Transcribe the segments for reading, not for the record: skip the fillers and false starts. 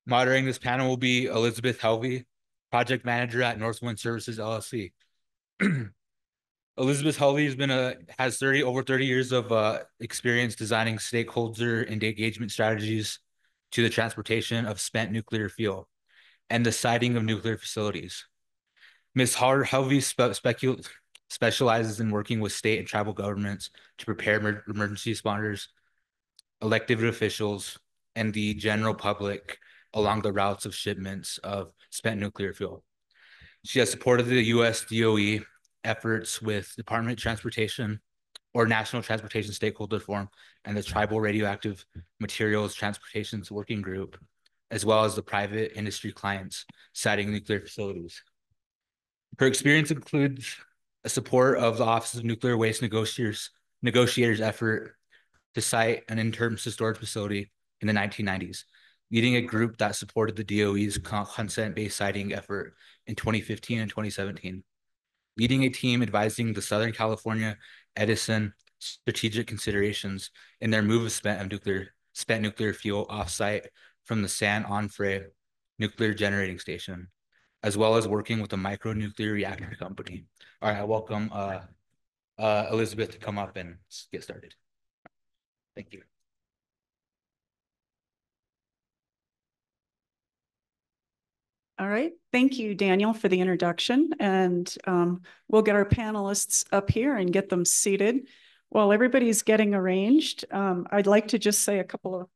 Moderating this panel will be Elizabeth Helvey, Project Manager at Northwind Services, LLC. Elizabeth Helvey has over 30 years of experience designing stakeholder and engagement strategies to the transportation of spent nuclear fuel and the siting of nuclear facilities. Ms. Helvey specializes in working with state and tribal governments to prepare emergency responders, elected officials, and the general public along the routes of shipments of spent nuclear fuel. She has supported the U.S. DOE efforts with Department of Transportation or National Transportation Stakeholder Forum and the Tribal Radioactive Materials Transportation Working Group, as well as the private industry clients siting nuclear facilities. Her experience includes a support of the Office of Nuclear Waste Negotiators effort to site an interim storage facility in the 1990s, leading a group that supported the DOE's consent-based siting effort in 2015 and 2017, leading a team advising the Southern California Edison strategic considerations in their move of spent nuclear fuel offsite from the San Onofre nuclear generating station, as well as working with a micronuclear reactor company. All right, I welcome Elizabeth to come up and get started. Thank you. All right, thank you, Daniel, for the introduction. And we'll get our panelists up here and get them seated. While everybody's getting arranged, I'd like to just say a couple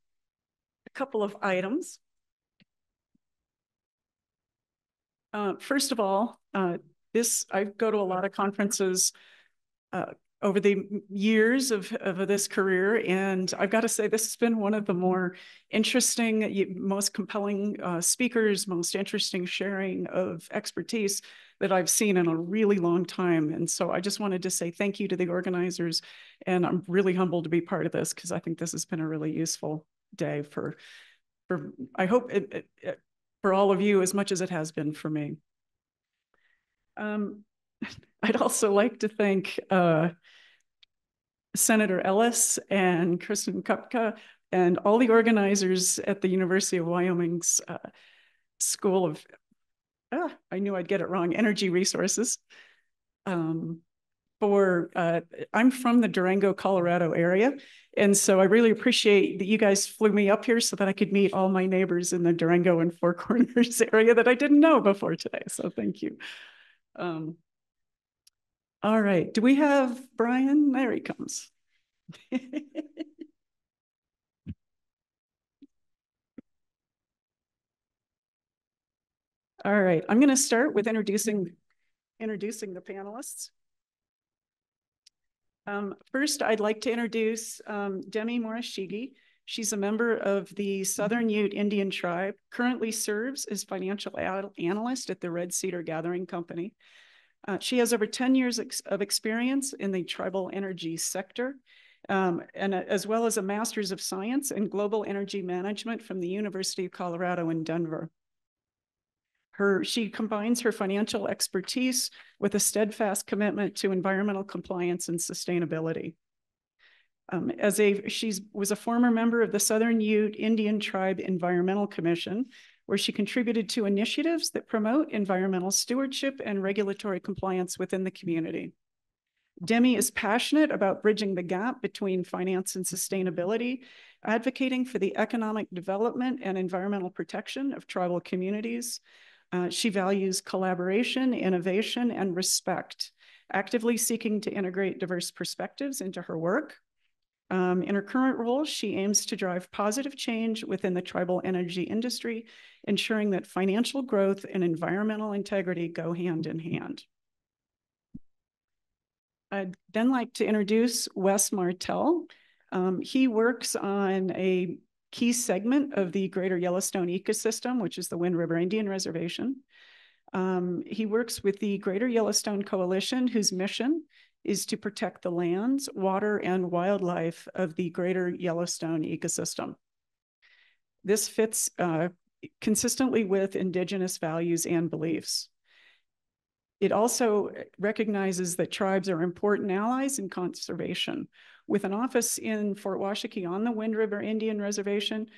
of items. First of all, I go to a lot of conferences over the years of this career, and I've got to say this has been one of the more interesting, most compelling speakers, most interesting sharing of expertise that I've seen in a really long time. And so I just wanted to say thank you to the organizers, and I'm really humbled to be part of this because I think this has been a really useful day for I hope for all of you as much as it has been for me. I'd also like to thank Senator Ellis and Kristen Kupka and all the organizers at the University of Wyoming's School of, I knew I'd get it wrong, Energy Resources. I'm from the Durango, Colorado area. And so I really appreciate that you guys flew me up here so that I could meet all my neighbors in the Durango and Four Corners area that I didn't know before today. So thank you. All right, do we have Brian? There he comes. All right, I'm gonna start with introducing the panelists. First, I'd like to introduce Demi Morishige. She's a member of the Southern Ute Indian Tribe, currently serves as financial analyst at the Red Cedar Gathering Company. She has over 10 years of experience in the tribal energy sector, as well as a Master's of Science in Global Energy Management from the University of Colorado in Denver. She combines her financial expertise with a steadfast commitment to environmental compliance and sustainability. She was a former member of the Southern Ute Indian Tribe Environmental Commission, where she contributed to initiatives that promote environmental stewardship and regulatory compliance within the community. Demi is passionate about bridging the gap between finance and sustainability, advocating for the economic development and environmental protection of tribal communities. She values collaboration, innovation, and respect, actively seeking to integrate diverse perspectives into her work. In her current role, she aims to drive positive change within the tribal energy industry, ensuring that financial growth and environmental integrity go hand in hand. I'd then like to introduce Wes Martell. He works on a key segment of the Greater Yellowstone ecosystem, which is the Wind River Indian Reservation. He works with the Greater Yellowstone Coalition, whose mission is to protect the lands, water, and wildlife of the Greater Yellowstone ecosystem. This fits consistently with Indigenous values and beliefs. It also recognizes that tribes are important allies in conservation. With an office in Fort Washakie on the Wind River Indian Reservation,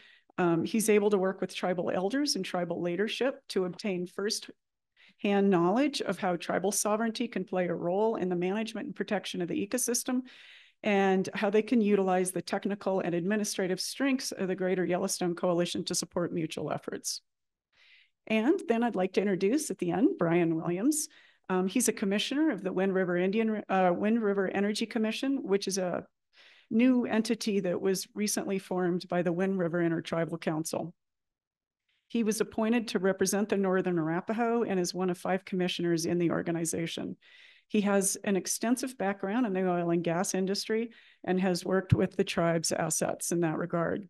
He's able to work with tribal elders and tribal leadership to obtain first-hand knowledge of how tribal sovereignty can play a role in the management and protection of the ecosystem, and how they can utilize the technical and administrative strengths of the Greater Yellowstone Coalition to support mutual efforts. And then I'd like to introduce at the end, Brian Williams. He's a commissioner of the Wind River Energy Commission, which is a new entity that was recently formed by the Wind River Intertribal Council. He was appointed to represent the Northern Arapaho and is one of 5 commissioners in the organization. He has an extensive background in the oil and gas industry and has worked with the tribe's assets in that regard.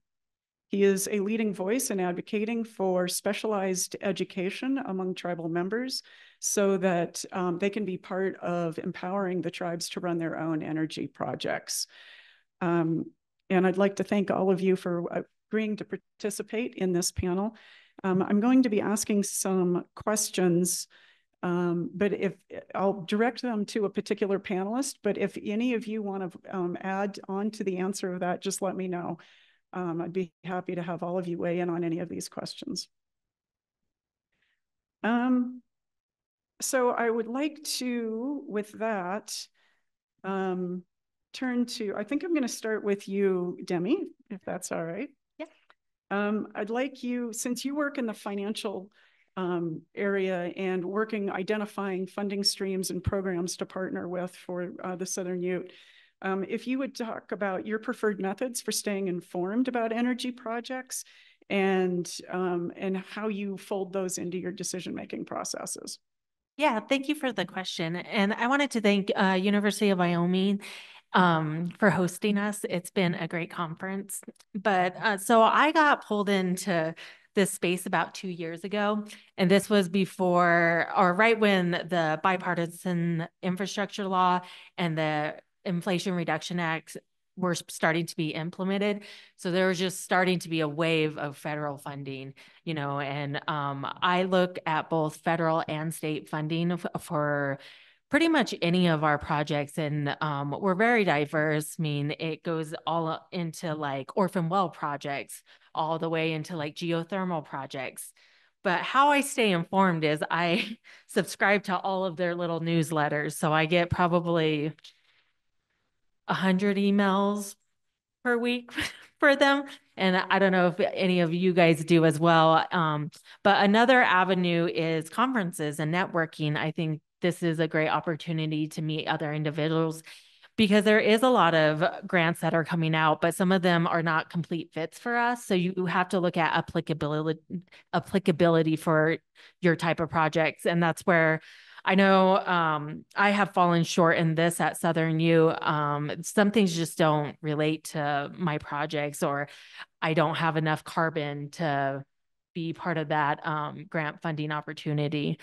He is a leading voice in advocating for specialized education among tribal members so that they can be part of empowering the tribes to run their own energy projects. And I'd like to thank all of you for agreeing to participate in this panel. I'm going to be asking some questions, but if I'll direct them to a particular panelist, but if any of you want to add on to the answer of that, just let me know. I'd be happy to have all of you weigh in on any of these questions. So I would like to, with that, turn to, I think I'm going to start with you, Demi, if that's all right. Yeah. I'd like you, since you work in the financial area and identifying funding streams and programs to partner with for the Southern Ute, if you would talk about your preferred methods for staying informed about energy projects and how you fold those into your decision-making processes. Yeah, thank you for the question. And I wanted to thank University of Wyoming for hosting us. It's been a great conference. But so I got pulled into this space about 2 years ago. And this was before or right when the bipartisan infrastructure law and the Inflation Reduction Act were starting to be implemented. So there was just starting to be a wave of federal funding, and I look at both federal and state funding for pretty much any of our projects. And we're very diverse. I mean, it goes all into like orphan well projects, all the way into like geothermal projects. But how I stay informed is I subscribe to all of their little newsletters. So I get probably 100 emails per week for them. And I don't know if any of you guys do as well. But another avenue is conferences and networking. I think this is a great opportunity to meet other individuals because there is a lot of grants that are coming out, but some of them are not complete fits for us. So you have to look at applicability for your type of projects. And that's where I know I have fallen short in this at Southern U. Some things just don't relate to my projects, or I don't have enough carbon to be part of that grant funding opportunity.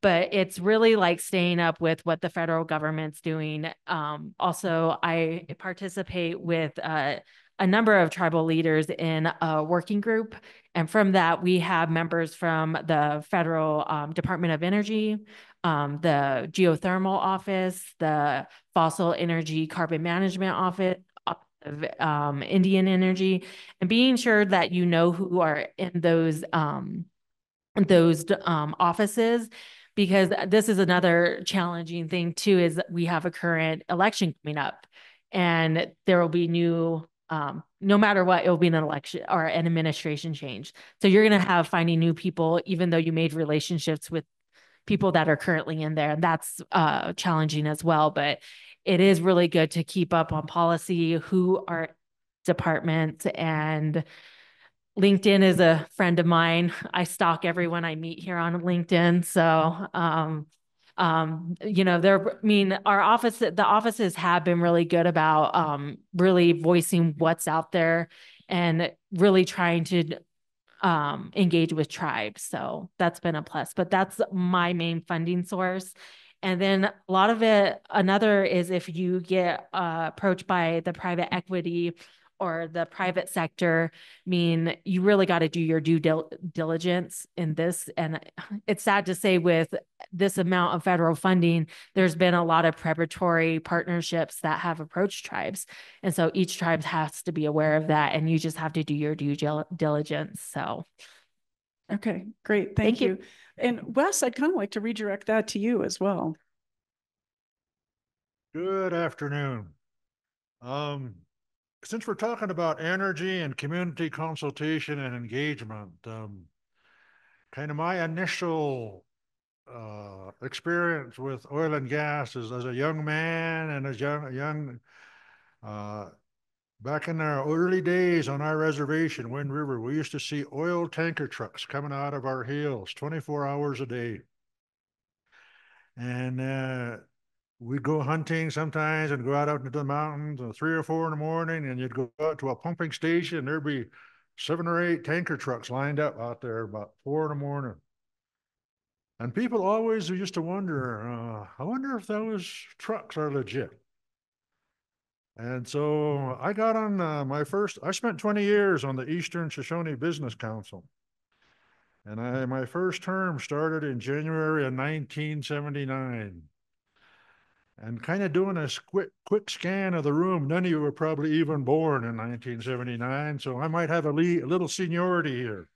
But it's really like staying up with what the federal government's doing. Also, I participate with a number of tribal leaders in a working group. And from that, we have members from the federal Department of Energy, the geothermal office, the fossil energy carbon management office, of Indian energy, and being sure that you know who are in those offices, because this is another challenging thing too, is we have a current election coming up and there will be new no matter what, it will be an election or an administration change. So you're going to have finding new people, even though you made relationships with people that are currently in there. And that's challenging as well. But it is really good to keep up on policy, who are departments, and LinkedIn is a friend of mine. I stalk everyone I meet here on LinkedIn. So, the offices have been really good about really voicing what's out there and really trying to engage with tribes. So that's been a plus, but that's my main funding source. And then a lot of it, another is if you get approached by the private equity or the private sector mean you really got to do your due diligence in this. And it's sad to say, with this amount of federal funding, there's been a lot of preparatory partnerships that have approached tribes. And so each tribe has to be aware of that, and you just have to do your due diligence. So. Okay, great. Thank you. And Wes, I'd kind of like to redirect that to you as well. Good afternoon. Since we're talking about energy and community consultation and engagement, kind of my initial experience with oil and gas is as a young man and as young uh, back in the early days on our reservation, Wind River, we used to see oil tanker trucks coming out of our hills 24 hours a day. And we'd go hunting sometimes and go out into the mountains at 3 or 4 in the morning, and you'd go out to a pumping station, and there'd be 7 or 8 tanker trucks lined up out there about 4 in the morning. And people always used to wonder, I wonder if those trucks are legit. And so I got on I spent 20 years on the Eastern Shoshone Business Council. And my first term started in January of 1979. And kind of doing a quick scan of the room, none of you were probably even born in 1979, so I might have a little seniority here.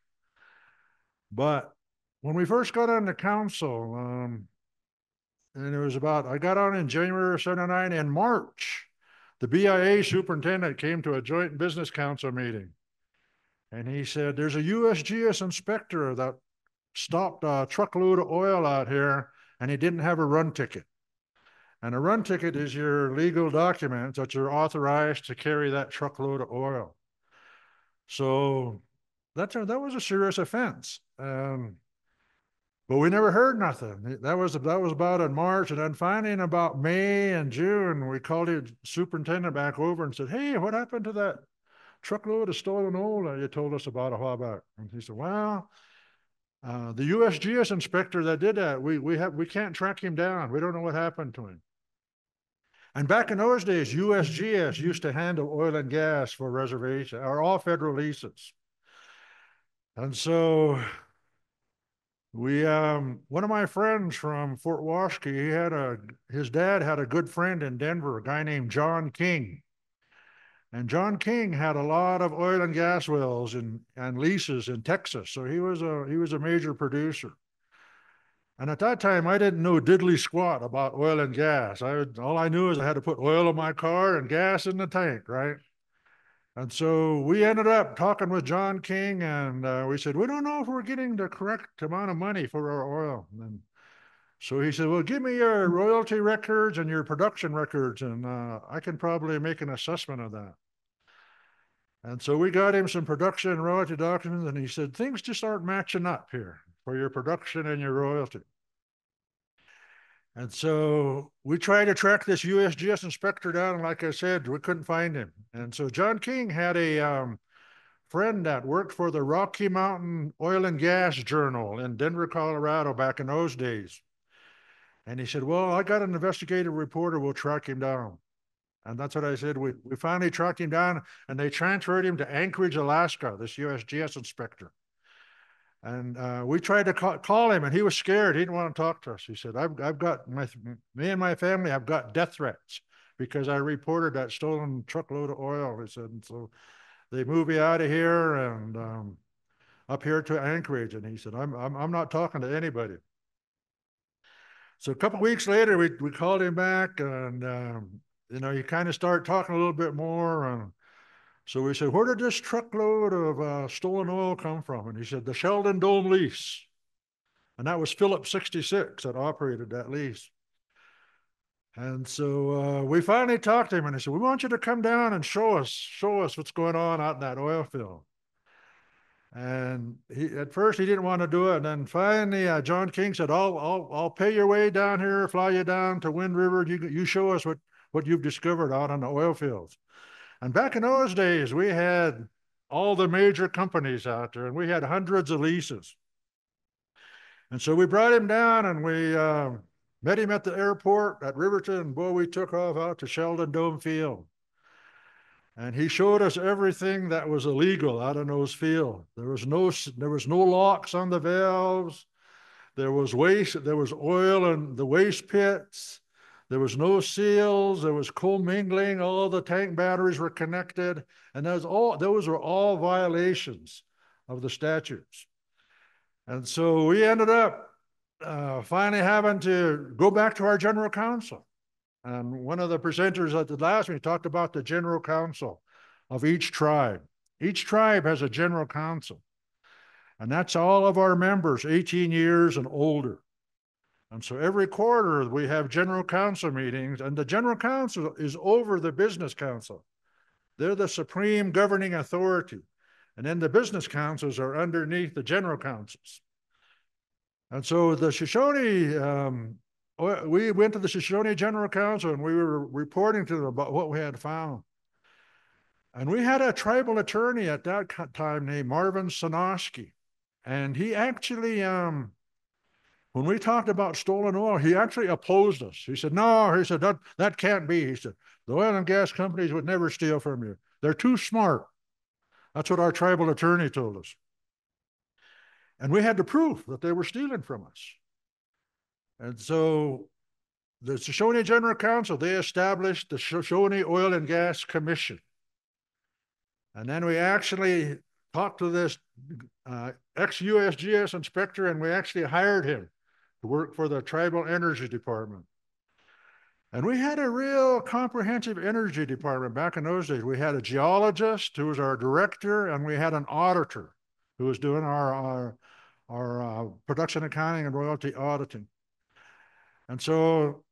But when we first got on the council, and it was I got on in January of 79. In March, the BIA superintendent came to a joint business council meeting. And he said, there's a USGS inspector that stopped a truckload of oil out here, and he didn't have a run ticket. And a run ticket is your legal document that you're authorized to carry that truckload of oil. So that was a serious offense. But we never heard nothing. That was about in March. And then finally in about May and June, we called the superintendent back over and said, hey, what happened to that truckload of stolen oil that you told us about a while back? And he said, well, the USGS inspector that did that, we can't track him down. We don't know what happened to him. And back in those days, USGS used to handle oil and gas for reservation or all federal leases. And so one of my friends from Fort Wasky, his dad had a good friend in Denver, a guy named John King. And John King had a lot of oil and gas wells and leases in Texas. So he was a major producer. And at that time, I didn't know diddly squat about oil and gas. All I knew is I had to put oil in my car and gas in the tank, right? And so we ended up talking with John King, and we said, we don't know if we're getting the correct amount of money for our oil. And so he said, well, give me your royalty records and your production records, and I can probably make an assessment of that. And so we got him some production and royalty documents, and he said, things just aren't matching up here for your production and your royalty. And so we tried to track this USGS inspector down, and like I said, we couldn't find him. And so John King had a friend that worked for the Rocky Mountain Oil and Gas Journal in Denver, Colorado back in those days. And he said, well, I got an investigative reporter, we'll track him down. And that's what I said. We finally tracked him down, and they transferred him to Anchorage, Alaska, this USGS inspector. And we tried to call him, and he was scared. He didn't want to talk to us. He said, I've got me and my family have got death threats because I reported that stolen truckload of oil. He said, and so they moved me out of here and up here to Anchorage. And he said, I'm not talking to anybody. So a couple of weeks later, we called him back, and you kind of start talking a little bit more. And so we said, where did this truckload of stolen oil come from? And he said, the Sheldon Dome lease. And that was Phillips 66 that operated that lease. And so we finally talked to him, and he said, we want you to come down and show us what's going on out in that oil field. And at first he didn't want to do it. And then finally, John King said, I'll pay your way down here, fly you down to Wind River. You show us what you've discovered out on the oil fields. And back in those days, we had all the major companies out there, and we had hundreds of leases. And so we brought him down, and we met him at the airport at Riverton, and boy, we took off out to Sheldon Dome Field. And he showed us everything that was illegal out in those fields. There was no locks on the valves. There was waste, there was oil in the waste pits. There was no seals. There was commingling. All the tank batteries were connected. And those were all violations of the statutes. And so we ended up finally having to go back to our general counsel. And one of the presenters at the last meeting talked about the general counsel of each tribe. Each tribe has a general counsel. And that's all of our members, 18 years and older. And so every quarter we have general council meetings, and the general council is over the business council. They're the supreme governing authority. And then the business councils are underneath the general councils. And so the Shoshone, we went to the Shoshone General Council and we were reporting to them about what we had found. And we had a tribal attorney at that time named Marvin Sonosky. And he actually, when we talked about stolen oil, he actually opposed us. He said, no, he said, that can't be. He said, the oil and gas companies would never steal from you. They're too smart. That's what our tribal attorney told us. And we had to prove that they were stealing from us. And so the Shoshone General Council, they established the Shoshone Oil and Gas Commission. And then we actually talked to this ex-USGS inspector, and we actually hired him to work for the Tribal Energy Department. And we had a real comprehensive energy department back in those days. We had a geologist who was our director, and we had an auditor who was doing our production accounting and royalty auditing. And so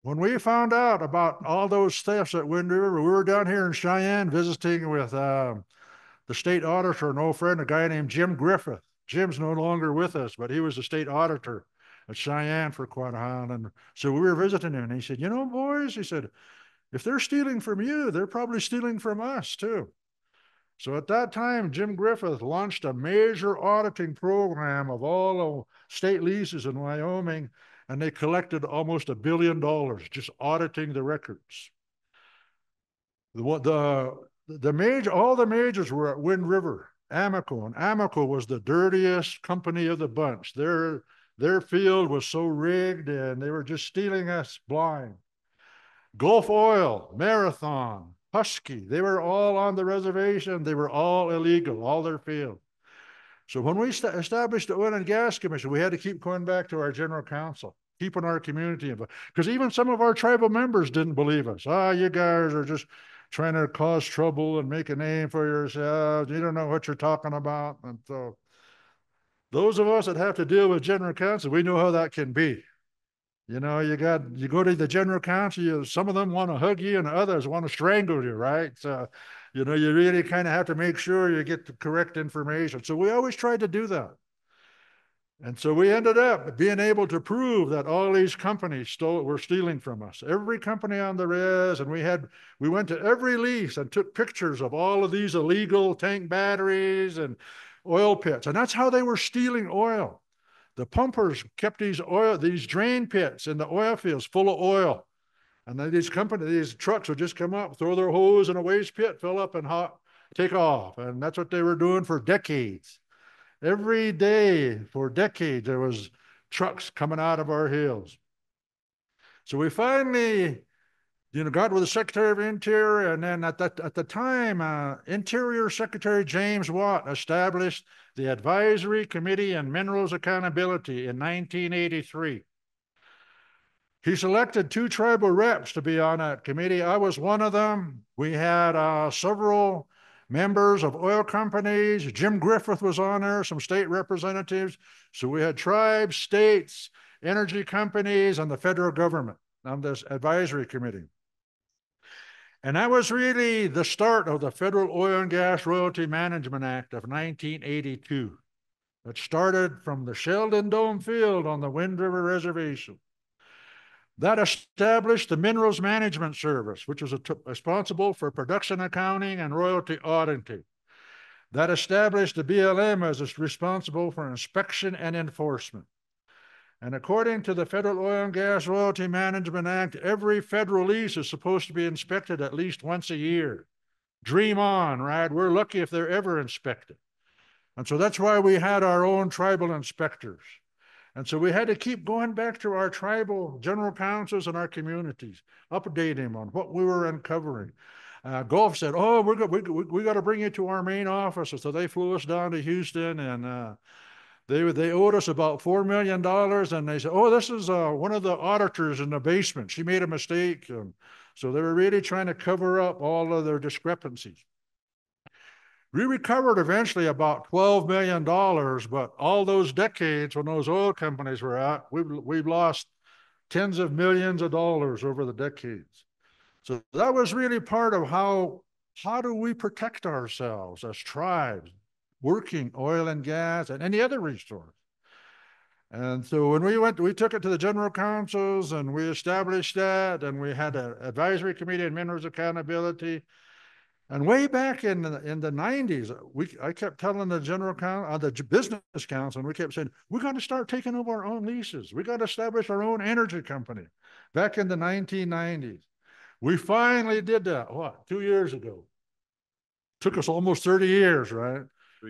when we found out about all those thefts at Wind River, we were down here in Cheyenne visiting with the state auditor, an old friend, a guy named Jim Griffith. Jim's no longer with us, but he was the state auditor at Cheyenne for quite a while. And so we were visiting him, and he said, you know, boys, he said, if they're stealing from you, they're probably stealing from us too. So at that time, Jim Griffith launched a major auditing program of all the state leases in Wyoming, and they collected almost $1 billion just auditing the records. All the majors were at Wind River, Amoco, and Amoco was the dirtiest company of the bunch. Their field was so rigged, and they were just stealing us blind. Gulf Oil, Marathon, Husky, they were all on the reservation. They were all illegal, all their field. So when we established the Oil and Gas Commission, we had to keep going back to our general counsel, keeping our community involved. Because even some of our tribal members didn't believe us. You guys are just trying to cause trouble and make a name for yourselves. You don't know what you're talking about. And so those of us that have to deal with general counsel, we know how that can be. You know, you go to the general counsel, some of them want to hug you and others want to strangle you, right? So, you know, you really kind of have to make sure you get the correct information. So we always tried to do that. And so we ended up being able to prove that all these companies were stealing from us. Every company on the res, and we went to every lease and took pictures of all of these illegal tank batteries and oil pits. And that's how they were stealing oil. The pumpers kept these drain pits in the oil fields full of oil. And then these trucks would just come up, throw their hose in a waste pit, fill up and take off. And that's what they were doing for decades. Every day for decades, there was trucks coming out of our hills. So we finally, got with the Secretary of Interior, and then at the time, Interior Secretary James Watt established the Advisory Committee on Minerals Accountability in 1983. He selected 2 tribal reps to be on that committee. I was one of them. We had several members of oil companies. Jim Griffith was on there, some state representatives. So we had tribes, states, energy companies, and the federal government on this advisory committee. And that was really the start of the Federal Oil and Gas Royalty Management Act of 1982. It started from the Sheldon Dome Field on the Wind River Reservation. That established the Minerals Management Service, which was responsible for production accounting and royalty auditing. That established the BLM as responsible for inspection and enforcement. And according to the Federal Oil and Gas Royalty Management Act, every federal lease is supposed to be inspected at least once a year. dream on, right? We're lucky if they're ever inspected. And so that's why we had our own tribal inspectors. And so we had to keep going back to our tribal general councils and our communities, updating them on what we were uncovering. Gulf said, "Oh, we got to bring you to our main office." So they flew us down to Houston, and they owed us about $4 million. And they said, "Oh, this is one of the auditors in the basement. She made a mistake." And so they were really trying to cover up all of their discrepancies. We recovered eventually about $12 million, but all those decades when those oil companies were out, we've lost tens of millions of dollars over the decades. So that was really part of how do we protect ourselves as tribes, working oil and gas and any other resource. And so when we took it to the general councils and we established that, and we had an advisory committee on minerals accountability. And way back in the 90s, I kept telling the general council, the business council, and we kept saying, we got to start taking over our own leases. We got to establish our own energy company. Back in the 1990s. We finally did that, 2 years ago. Took us almost 30 years, right?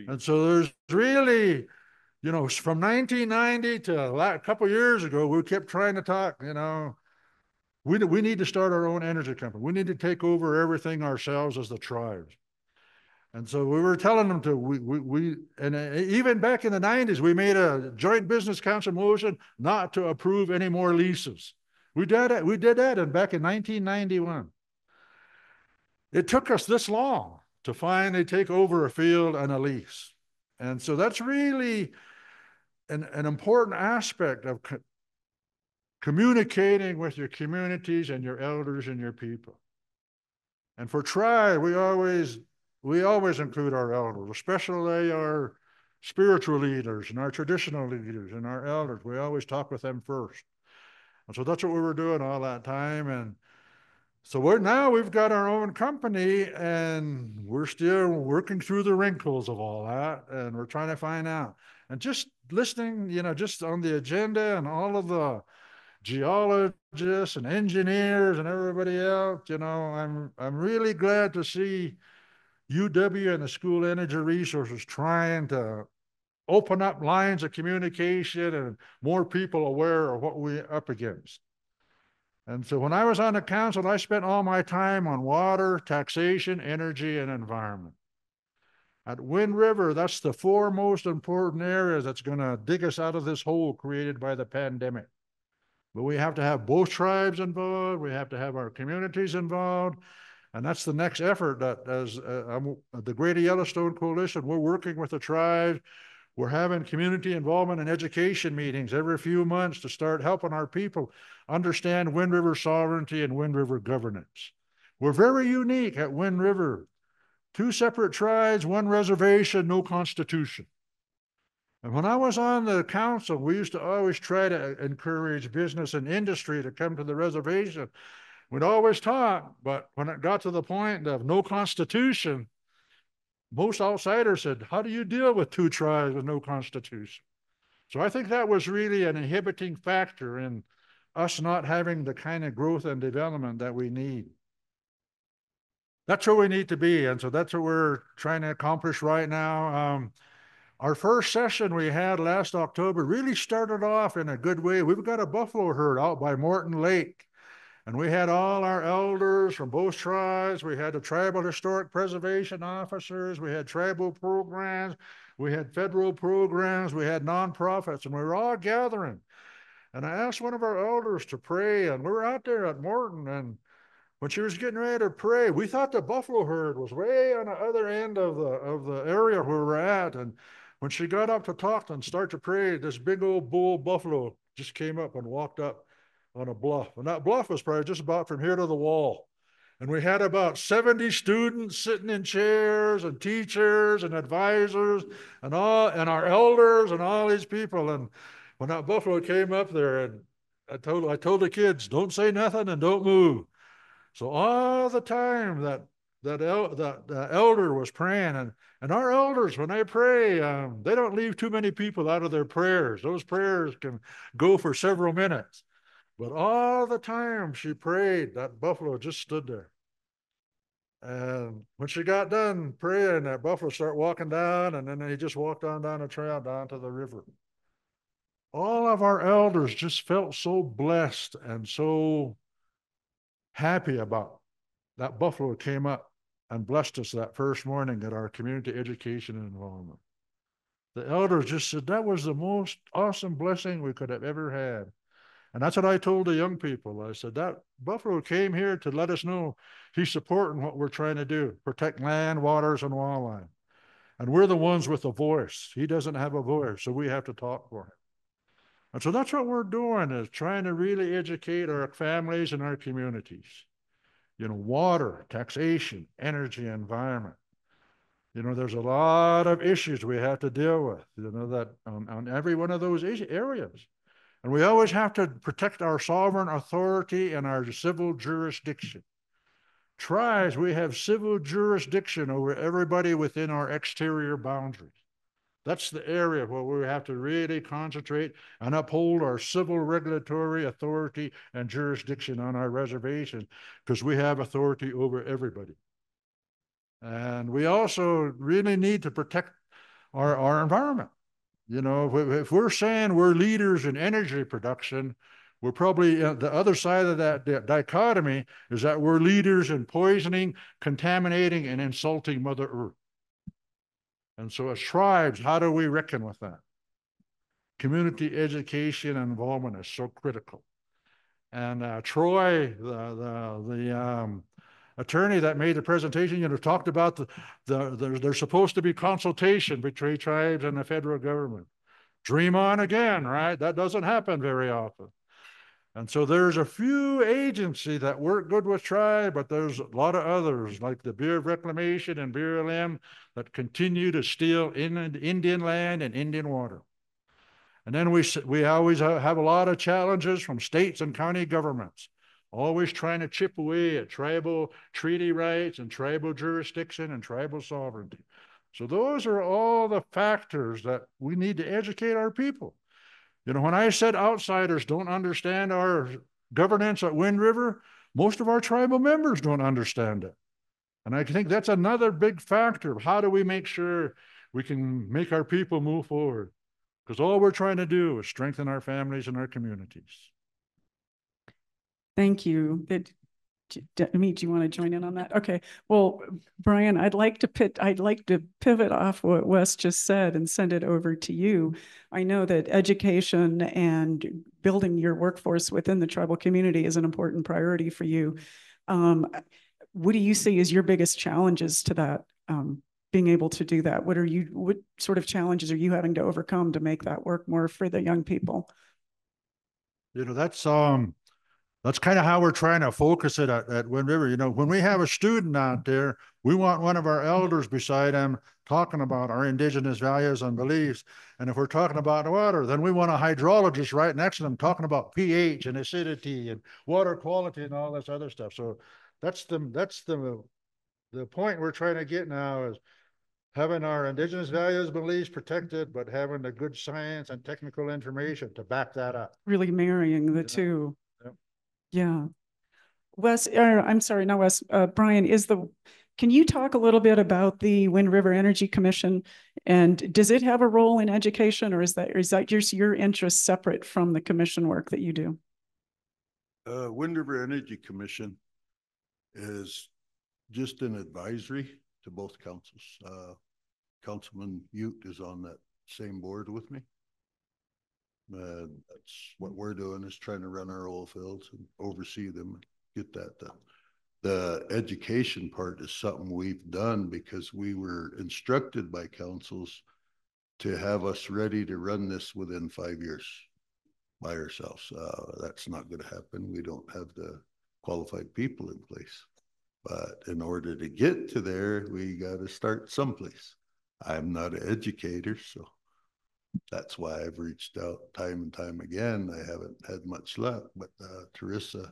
And so there's really, from 1990 to a couple of years ago, we kept trying to talk, we need to start our own energy company. We need to take over everything ourselves as the tribes. And so we were telling them and even back in the 90s, we made a joint business council motion not to approve any more leases. We did that back in 1991. It took us this long to finally take over a field and a lease. And so that's really an important aspect of communicating with your communities and your elders and your people. And for tribe, we always include our elders, especially our spiritual leaders and our traditional leaders and our elders. We always talk with them first. And so that's what we were doing all that time. And so we've got our own company, and we're still working through the wrinkles of all that, and we're trying to find out. And just listening, just on the agenda and all of the geologists and engineers and everybody else, I'm really glad to see UW and the School of Energy Resources trying to open up lines of communication and more people aware of what we're up against. And so when I was on the council, I spent all my time on water, taxation, energy, and environment. At Wind River, that's the 4 most important areas that's going to dig us out of this hole created by the pandemic. But we have to have both tribes involved. We have to have our communities involved. And that's the next effort that as the Greater Yellowstone Coalition, we're working with the tribes. We're having community involvement and education meetings every few months to start helping our people understand Wind River sovereignty and Wind River governance. We're very unique at Wind River. 2 separate tribes, 1 reservation, no constitution. And when I was on the council, we used to always try to encourage business and industry to come to the reservation. We'd always talk, but when it got to the point of no constitution, most outsiders said, how do you deal with 2 tribes with no constitution? So I think that was really an inhibiting factor in us not having the kind of growth and development that we need. That's where we need to be. And so that's what we're trying to accomplish right now. Our first session we had last October really started off in a good way. We've got a buffalo herd out by Morton Lake. And we had all our elders from both tribes. We had the tribal historic preservation officers. We had tribal programs. We had federal programs. We had nonprofits, and we were all gathering. And I asked one of our elders to pray, and we were out there at Morton, and when she was getting ready to pray, we thought the buffalo herd was way on the other end of the area where we're at. And when she got up to talk and start to pray, this big old bull buffalo just came up and walked up on a bluff. And that bluff was probably just about from here to the wall. And we had about 70 students sitting in chairs, and teachers and advisors and our elders and all these people. And when that buffalo came up there, and I told the kids, don't say nothing and don't move. So all the time the elder was praying, and our elders, when they pray, they don't leave too many people out of their prayers. Those prayers can go for several minutes. But all the time she prayed, that buffalo just stood there. And when she got done praying, that buffalo started walking down, and then he just walked on down the trail down to the river. All of our elders just felt so blessed and so happy about that buffalo came up and blessed us that first morning at our community education involvement. The elders just said that was the most awesome blessing we could have ever had. And that's what I told the young people. I said, that buffalo came here to let us know he's supporting what we're trying to do, protect land, waters, and wildlife. And we're the ones with a voice. He doesn't have a voice, so we have to talk for him. And so that's what we're doing, is trying to really educate our families and our communities. You know, water, taxation, energy, environment. You know, there's a lot of issues we have to deal with, you know, that on every one of those areas. And we always have to protect our sovereign authority and our civil jurisdiction. Tribes, we have civil jurisdiction over everybody within our exterior boundaries. That's the area where we have to really concentrate and uphold our civil regulatory authority and jurisdiction on our reservation, because we have authority over everybody. And we also really need to protect our environment. You know, if we're saying we're leaders in energy production, we're probably the other side of that dichotomy is that we're leaders in poisoning, contaminating, and insulting Mother Earth. And so as tribes, how do we reckon with that? Community education and involvement is so critical. And Troy, the attorney that made the presentation, you know, talked about there's supposed to be consultation between tribes and the federal government. Dream on again, right? That doesn't happen very often. And so there's a few agencies that work good with tribe, but there's a lot of others like the Bureau of Reclamation and BLM that continue to steal Indian land and Indian water. And then we always have a lot of challenges from states and county governments, always trying to chip away at tribal treaty rights and tribal jurisdiction and tribal sovereignty. So those are all the factors that we need to educate our people. You know, when I said outsiders don't understand our governance at Wind River, most of our tribal members don't understand it. And I think that's another big factor. How do we make sure we can make our people move forward? Because all we're trying to do is strengthen our families and our communities. Thank you. Amit, do you want to join in on that? Okay. Well, Brian, I'd like to pivot off what Wes just said and send it over to you. I know that education and building your workforce within the tribal community is an important priority for you. What do you see as your biggest challenges to that? Being able to do that? What sort of challenges are you having to overcome to make that work more for the young people? You know, that's kind of how we're trying to focus it at Wind River. You know, when we have a student out there, we want one of our elders beside them talking about our indigenous values and beliefs. And if we're talking about water, then we want a hydrologist right next to them talking about pH and acidity and water quality and all this other stuff. So that's the point we're trying to get now, is having our indigenous values, beliefs protected, but having the good science and technical information to back that up. Really marrying the two. Yep. Yeah. Wes, I'm sorry, not Wes, Brian, can you talk a little bit about the Wind River Energy Commission, and does it have a role in education, or is that just your interest separate from the commission work that you do? Wind River Energy Commission is just an advisory to both councils. Councilman Ute is on that same board with me. That's what we're doing, is trying to run our oil fields and oversee them and get that done. The education part is something we've done because we were instructed by councils to have us ready to run this within 5 years by ourselves. That's not going to happen. We don't have the qualified people in place. But in order to get to there, we got to start someplace. I'm not an educator, so that's why I've reached out time and time again. I haven't had much luck, but Teresa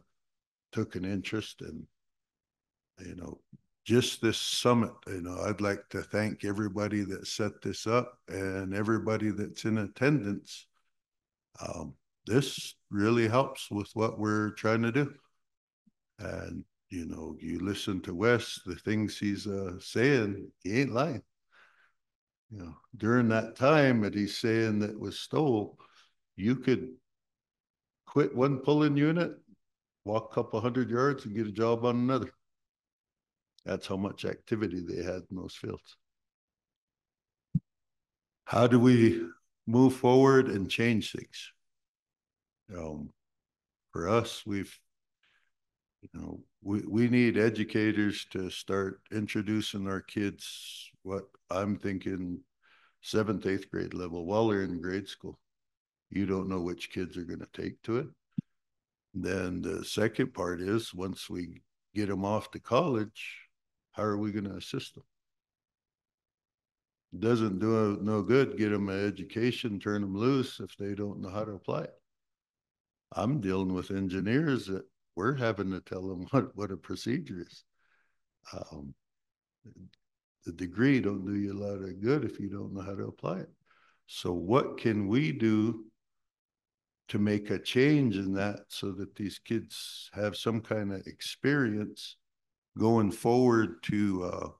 took an interest in, you know, just this summit. You know, I'd like to thank everybody that set this up and everybody that's in attendance. This really helps with what we're trying to do. And You know, you listen to Wes, the things he's saying, he ain't lying. You know, during that time that he's saying that was stole, you could quit one pulling unit, walk a couple 100 yards and get a job on another. That's how much activity they had in those fields. How do we move forward and change things? For us, we need educators to start introducing our kids what I'm thinking 7th, 8th grade level while they're in grade school. You don't know which kids are going to take to it. Then the second part is once we get them off to college, how are we going to assist them? It doesn't do no good get them an education, turn them loose if they don't know how to apply it. I'm dealing with engineers that we're having to tell them what a procedure is. The degree don't do you a lot of good if you don't know how to apply it. So what can we do to make a change in that so that these kids have some kind of experience going forward to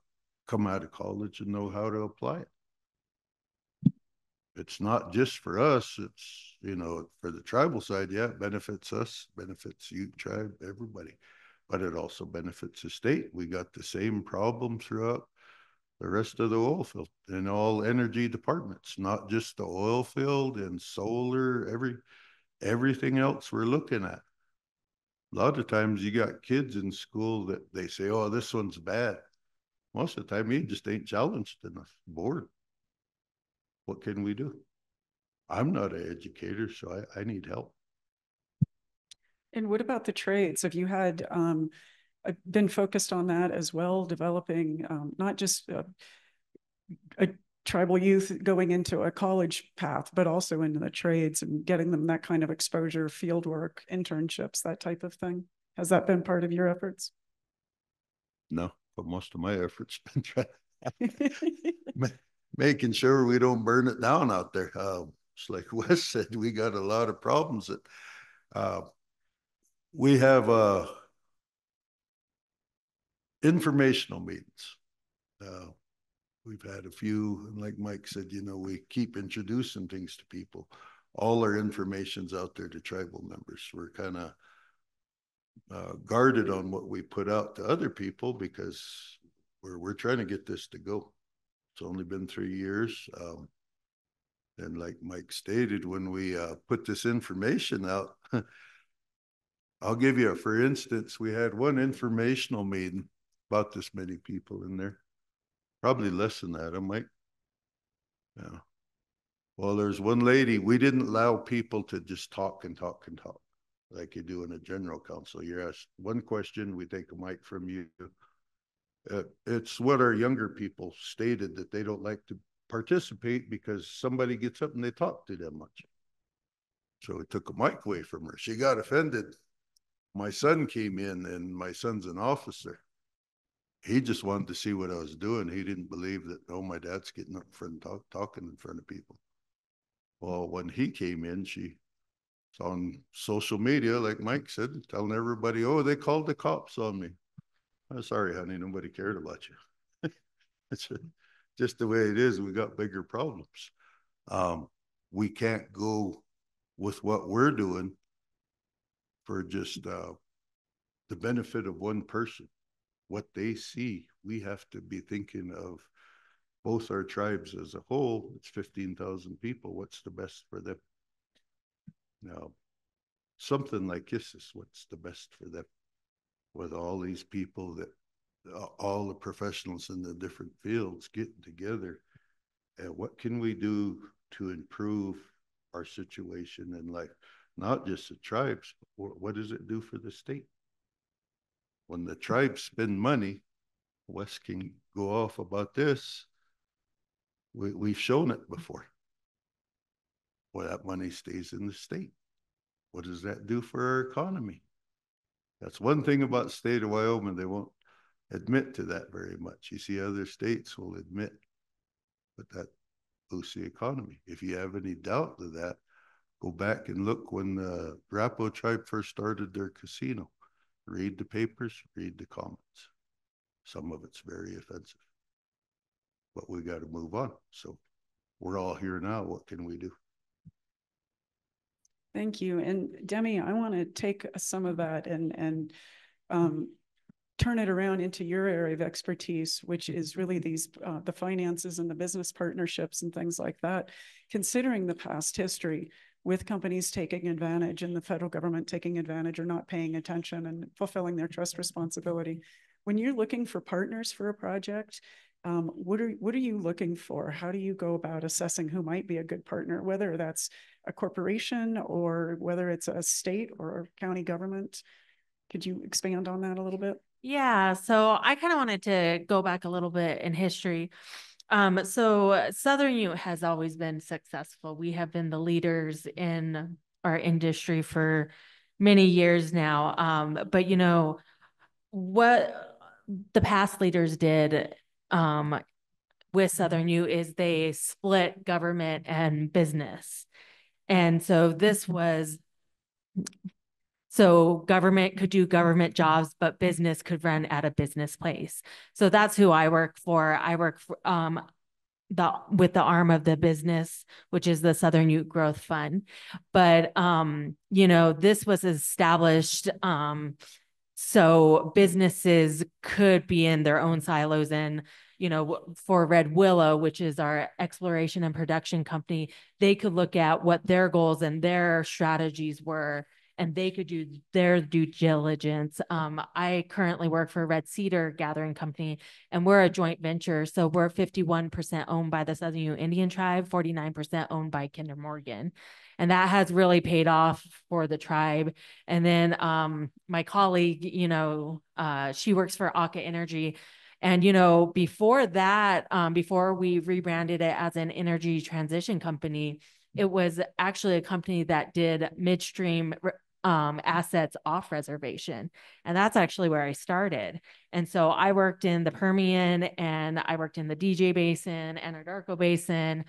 come out of college and know how to apply it? It's not just for us, it's, you know, for the tribal side, yeah, it benefits us, benefits you, tribe, everybody. But it also benefits the state. We got the same problem throughout the rest of the oil field in all energy departments, not just the oil field and solar, everything else we're looking at. A lot of times you got kids in school that they say, oh, this one's bad. Most of the time you just ain't challenged enough, bored. What can we do? I'm not an educator, so I need help. And what about the trades? Have you had been focused on that as well, developing not just a tribal youth going into a college path, but also into the trades and getting them that kind of exposure, field work, internships, that type of thing? Has that been part of your efforts? No, but most of my efforts been trying making sure we don't burn it down out there. It's like Wes said, we got a lot of problems that we have informational meetings. We've had a few, and like Mike said, you know, we keep introducing things to people. All our information's out there to tribal members. We're kind of guarded on what we put out to other people because we're trying to get this to go. It's only been 3 years. And like Mike stated, when we put this information out, I'll give you for instance, we had one informational meeting, about this many people in there, probably less than that, Mike. Yeah. Well, there's one lady, we didn't allow people to just talk and talk and talk like you do in a general council. You're asked one question, we take a mic from you. It's what our younger people stated, that they don't like to participate because somebody gets up and they talk to them much. So we took a mic away from her. She got offended. My son came in, and my son's an officer. He just wanted to see what I was doing. He didn't believe that, oh, my dad's getting up in front and talking in front of people. Well, when he came in, she's on social media, like Mike said, telling everybody, oh, they called the cops on me. I'm sorry, honey, nobody cared about you. It's just the way it is. We got bigger problems. We can't go with what we're doing for just the benefit of one person. What they see, we have to be thinking of both our tribes as a whole. It's 15,000 people. What's the best for them? Now, something like this is what's the best for them, with all these people that all the professionals in the different fields getting together. And what can we do to improve our situation in life? Not just the tribes, but what does it do for the state? When the tribes spend money, Wes can go off about this. We've shown it before. Well, that money stays in the state. What does that do for our economy? That's one thing about the state of Wyoming. They won't admit to that very much. You see, other states will admit, but that boosts the economy. If you have any doubt of that, go back and look when the Rapo tribe first started their casino. Read the papers, read the comments. Some of it's very offensive, but we got to move on. So we're all here now. What can we do? Thank you. And Demi, I want to take some of that and turn it around into your area of expertise, which is really these the finances and the business partnerships and things like that. Considering the past history with companies taking advantage and the federal government taking advantage or not paying attention and fulfilling their trust responsibility. When you're looking for partners for a project, what are you looking for? How do you go about assessing who might be a good partner, whether that's a corporation or whether it's a state or a county government? Could you expand on that a little bit? Yeah, so I kind of wanted to go back a little bit in history. So Southern Ute has always been successful. We have been the leaders in our industry for many years now. But you know, what the past leaders did with Southern Ute is they split government and business. And so this was so government could do government jobs, but business could run at a business place. So that's who I work for. I work for with the arm of the business, which is the Southern Ute Growth Fund. But you know, this was established so businesses could be in their own silos. And you know, for Red Willow, which is our exploration and production company, they could look at what their goals and their strategies were, and they could do their due diligence. I currently work for Red Cedar Gathering Company, and we're a joint venture. So we're 51% owned by the Southern Ute Indian Tribe, 49% owned by Kinder Morgan. And that has really paid off for the tribe. And then my colleague, you know, she works for Aka Energy. And, you know, before that, before we rebranded it as an energy transition company, it was actually a company that did midstream assets off reservation. And that's actually where I started. And so I worked in the Permian and I worked in the DJ Basin, Anadarko Basin.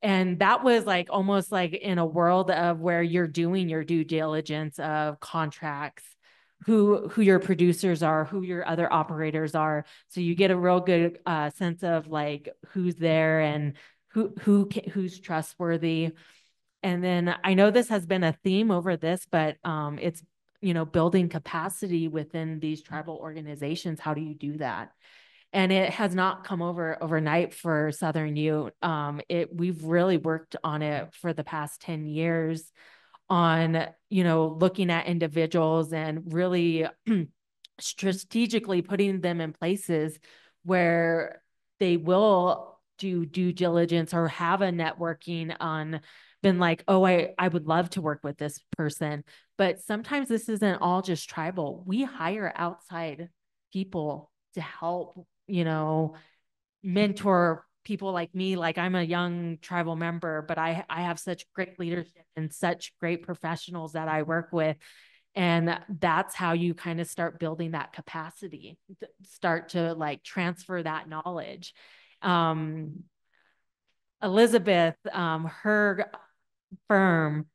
And that was like almost like in a world of where you're doing your due diligence of contracts, who your producers are, who your other operators are. So you get a real good sense of like who's there and who's trustworthy. And then I know this has been a theme over this, but it's, you know, building capacity within these tribal organizations. How do you do that? And it has not come overnight for Southern Ute. We've really worked on it for the past 10 years on, you know, looking at individuals and really strategically putting them in places where they will do due diligence or have a networking on been like, oh, I would love to work with this person. But sometimes this isn't all just tribal. We hire outside people to help, you know, mentor people like me. Like I'm a young tribal member, but I have such great leadership and such great professionals that I work with. And that's how you kind of start building that capacity, start to like transfer that knowledge. Elizabeth, her firm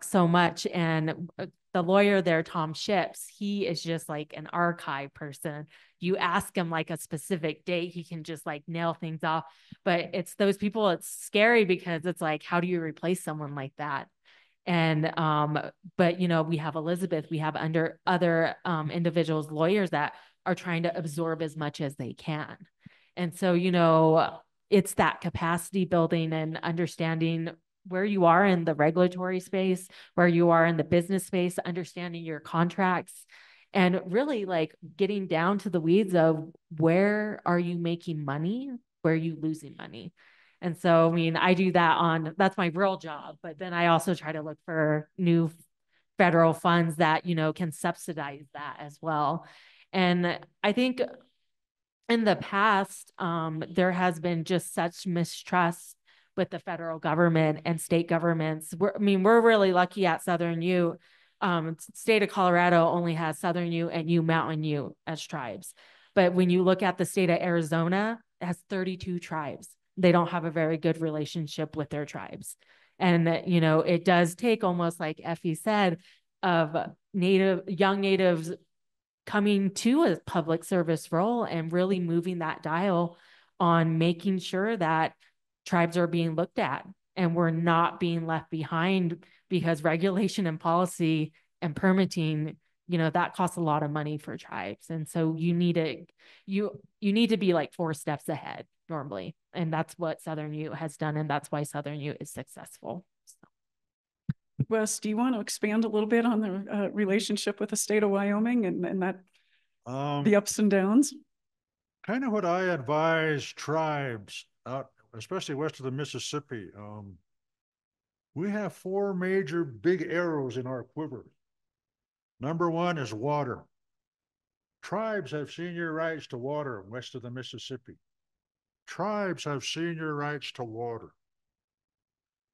so much, and the lawyer there, Tom Ships, he is just like an archive person. You ask him like a specific date, he can just like nail things off. But it's those people, it's scary because it's like, how do you replace someone like that? And but you know, we have Elizabeth, we have other individuals, lawyers that are trying to absorb as much as they can. And so, you know, it's that capacity building and understanding where you are in the regulatory space, where you are in the business space, understanding your contracts, and really like getting down to the weeds of where are you making money, where are you losing money. And so, I mean, I do that that's my real job, but then I also try to look for new federal funds that, you know, can subsidize that as well. And I think in the past, there has been just such mistrust with the federal government and state governments. We're really lucky at Southern Ute. State of Colorado only has Southern Ute and Ute Mountain Ute as tribes. But when you look at the state of Arizona, it has 32 tribes. They don't have a very good relationship with their tribes. And, you know, it does take almost like Effie said, of young natives coming to a public service role and really moving that dial on making sure that tribes are being looked at and we're not being left behind, because regulation and policy and permitting, that costs a lot of money for tribes. And so you need to be like 4 steps ahead normally. And that's what Southern Ute has done. And that's why Southern Ute is successful. So. Wes, do you want to expand a little bit on the relationship with the state of Wyoming and that the ups and downs? Kind of what I advise tribes out, especially west of the Mississippi. We have 4 major big arrows in our quiver. Number 1 is water. Tribes have senior rights to water west of the Mississippi. Tribes have senior rights to water.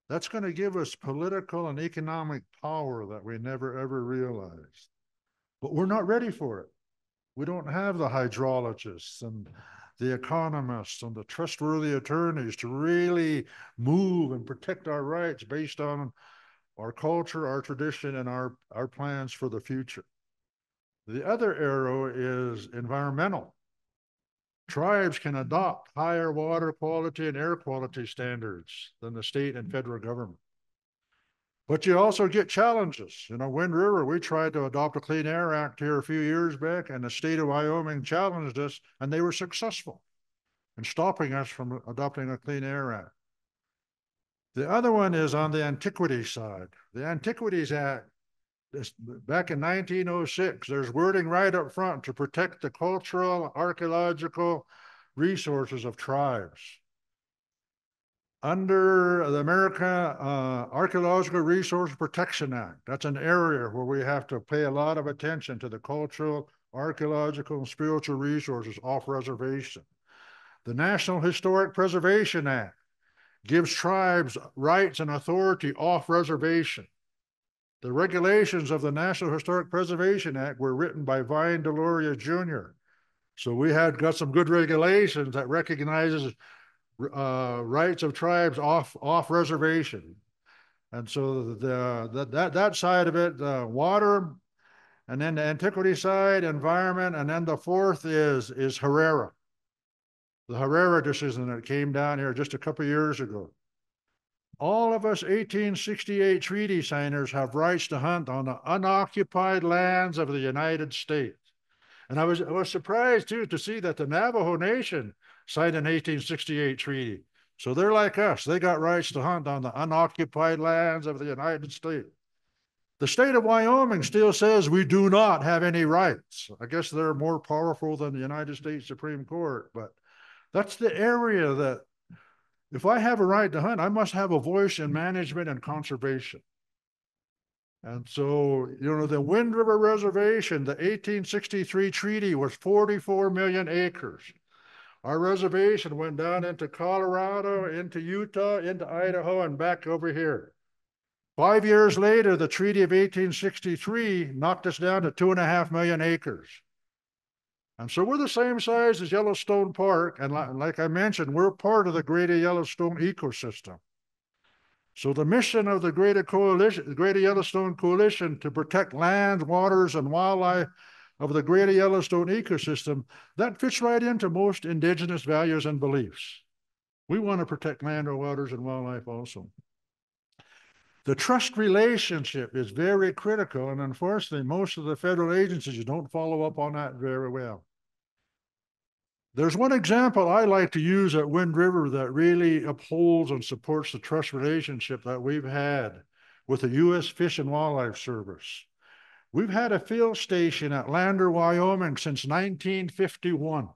That's going to give us political and economic power that we never ever realized. But we're not ready for it. We don't have the hydrologists and the economists and the trustworthy attorneys to really move and protect our rights based on our culture, our tradition, and our plans for the future. The other arrow is environmental. Tribes can adopt higher water quality and air quality standards than the state and federal government. But you also get challenges. Wind River, we tried to adopt a Clean Air Act here a few years back, and the state of Wyoming challenged us, and they were successful in stopping us from adopting a Clean Air Act. The other one is on the Antiquities side. The Antiquities Act, back in 1906, there's wording right up front to protect the cultural, archaeological resources of tribes. Under the American Archaeological Resource Protection Act, that's an area where we have to pay a lot of attention to the cultural, archaeological, and spiritual resources off reservation. The National Historic Preservation Act gives tribes rights and authority off reservation. The regulations of the National Historic Preservation Act were written by Vine Deloria Jr. So we got some good regulations that recognizes rights of tribes off reservation. And so that side of it, water, and then the antiquity side, environment, and then the fourth is Herrera. The Herrera decision that came down here just a couple of years ago. All of us 1868 treaty signers have rights to hunt on the unoccupied lands of the United States. And I was surprised too to see that the Navajo Nation signed an 1868 treaty. So they're like us. They got rights to hunt on the unoccupied lands of the United States. The state of Wyoming still says we do not have any rights. I guess they're more powerful than the United States Supreme Court, but that's the area that if I have a right to hunt, I must have a voice in management and conservation. And so, the Wind River Reservation, the 1863 treaty was 44 million acres. Our reservation went down into Colorado, into Utah, into Idaho, and back over here. 5 years later, the Treaty of 1863 knocked us down to 2.5 million acres. And so we're the same size as Yellowstone Park. And like I mentioned, we're part of the Greater Yellowstone ecosystem. So the mission of the Greater Yellowstone Coalition to protect lands, waters, and wildlife of the Greater Yellowstone ecosystem, that fits right into most indigenous values and beliefs. We want to protect land, waters, and wildlife also. The trust relationship is very critical, and unfortunately, most of the federal agencies don't follow up on that very well. There's one example I like to use at Wind River that really upholds and supports the trust relationship that we've had with the U.S. Fish and Wildlife Service. We've had a field station at Lander, Wyoming since 1951.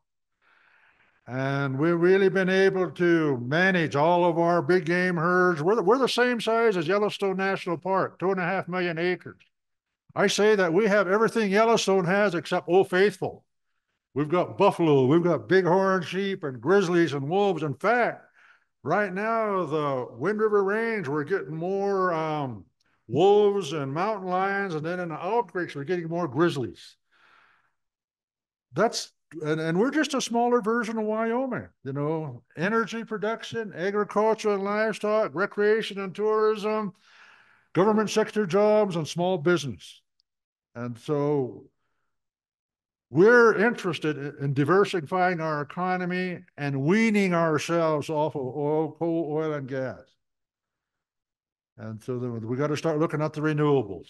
And we've really been able to manage all of our big game herds. We're the same size as Yellowstone National Park, 2.5 million acres. I say that we have everything Yellowstone has except Old Faithful. We've got buffalo, we've got bighorn sheep and grizzlies and wolves. In fact, right now, the Wind River Range, we're getting more wolves and mountain lions, and then in the Owl Creeks, we're getting more grizzlies. And we're just a smaller version of Wyoming, energy production, agriculture and livestock, recreation and tourism, government sector jobs, and small business. And so we're interested in diversifying our economy and weaning ourselves off of oil, coal, oil, and gas. And so we got to start looking at the renewables,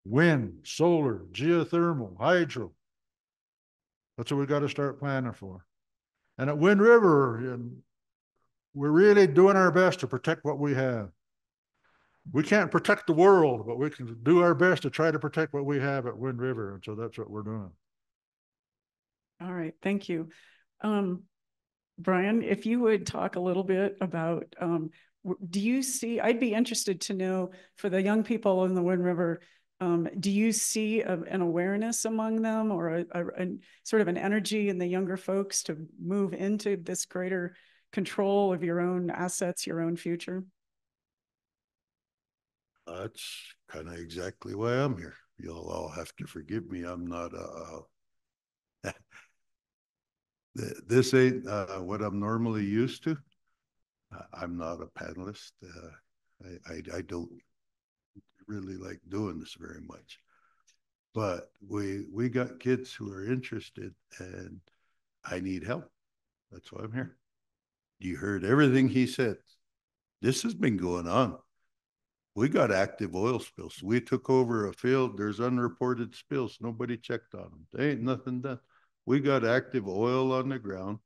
wind, solar, geothermal, hydro. That's what we got to start planning for. And at Wind River, we're really doing our best to protect what we have. We can't protect the world, but we can do our best to try to protect what we have at Wind River. And so that's what we're doing. All right, thank you. Brian, if you would talk a little bit about, do you see, I'd be interested to know for the young people in the Wind River, do you see an awareness among them or a sort of an energy in the younger folks to move into this greater control of your own assets, your own future? That's kind of exactly why I'm here. You'll all have to forgive me. I'm not this ain't what I'm normally used to. I'm not a panelist. I don't really like doing this very much. But we got kids who are interested, and I need help. That's why I'm here. You heard everything he said. This has been going on. We got active oil spills. We took over a field. There's unreported spills. Nobody checked on them. There ain't nothing done. We got active oil on the ground.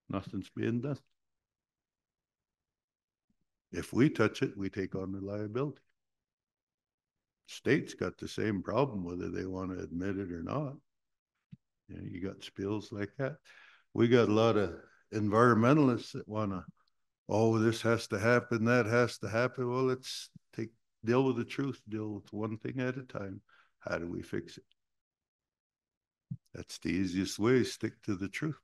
Nothing's being done. If we touch it, we take on the liability. State's got the same problem, whether they want to admit it or not. You know, you got spills like that. We got a lot of environmentalists that want to, oh, this has to happen, that has to happen. Well, let's deal with the truth, deal with one thing at a time. How do we fix it? That's the easiest way, stick to the truth.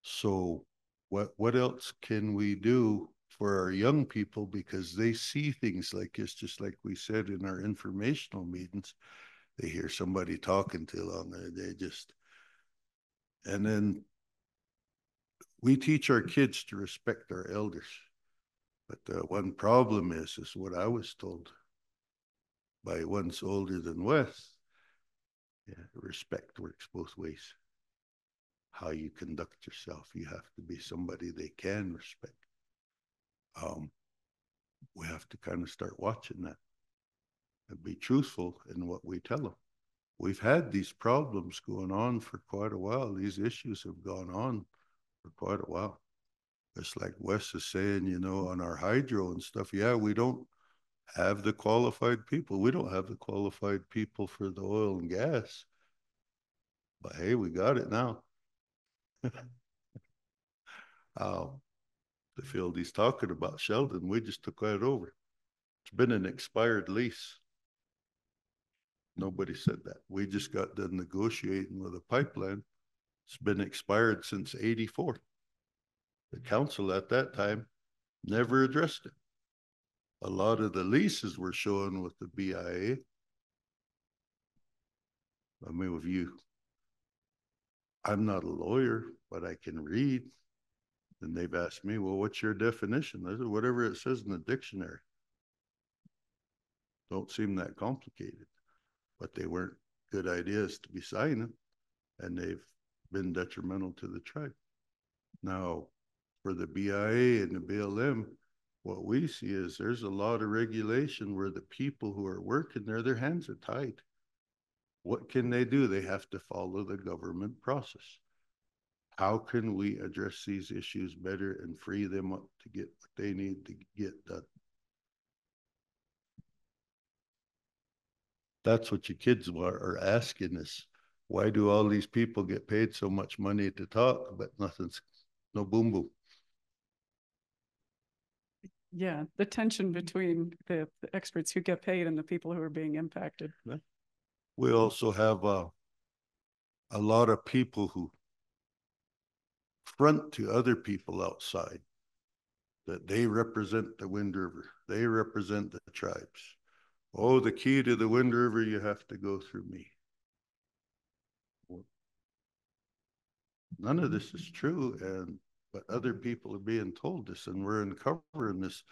So what else can we do for our young people, because they see things like this, just like we said in our informational meetings. They hear somebody talking too long, they just, and then we teach our kids to respect our elders. But the one problem is what I was told by ones older than Wes. Yeah, respect works both ways. How you conduct yourself, you have to be somebody they can respect. We have to kind of start watching that and be truthful in what we tell them. We've had these problems going on for quite a while. These issues have gone on for quite a while. It's like Wes is saying, you know, on our hydro and stuff, yeah, we don't have the qualified people. We don't have the qualified people for the oil and gas. But hey, we got it now. The field he's talking about, Sheldon, we just took that over. It's been an expired lease. Nobody said that. We just got done negotiating with a pipeline. It's been expired since '84. The council at that time never addressed it. A lot of the leases were shown with the BIA. I mean, with you, I'm not a lawyer, but I can read. And they've asked me, well, what's your definition? I said, whatever it says in the dictionary. Don't seem that complicated, but they weren't good ideas to be signing, and they've been detrimental to the tribe. Now, for the BIA and the BLM, what we see is there's a lot of regulation where the people who are working there, their hands are tied. What can they do? They have to follow the government process. How can we address these issues better and free them up to get what they need to get done? That's what your kids are asking us. Why do all these people get paid so much money to talk, but no boom boom? Yeah, the tension between the experts who get paid and the people who are being impacted. We also have a lot of people who front to other people outside that they represent the Wind River. They represent the tribes. Oh, the key to the Wind River, you have to go through me. None of this is true, but other people are being told this, and we're uncovering this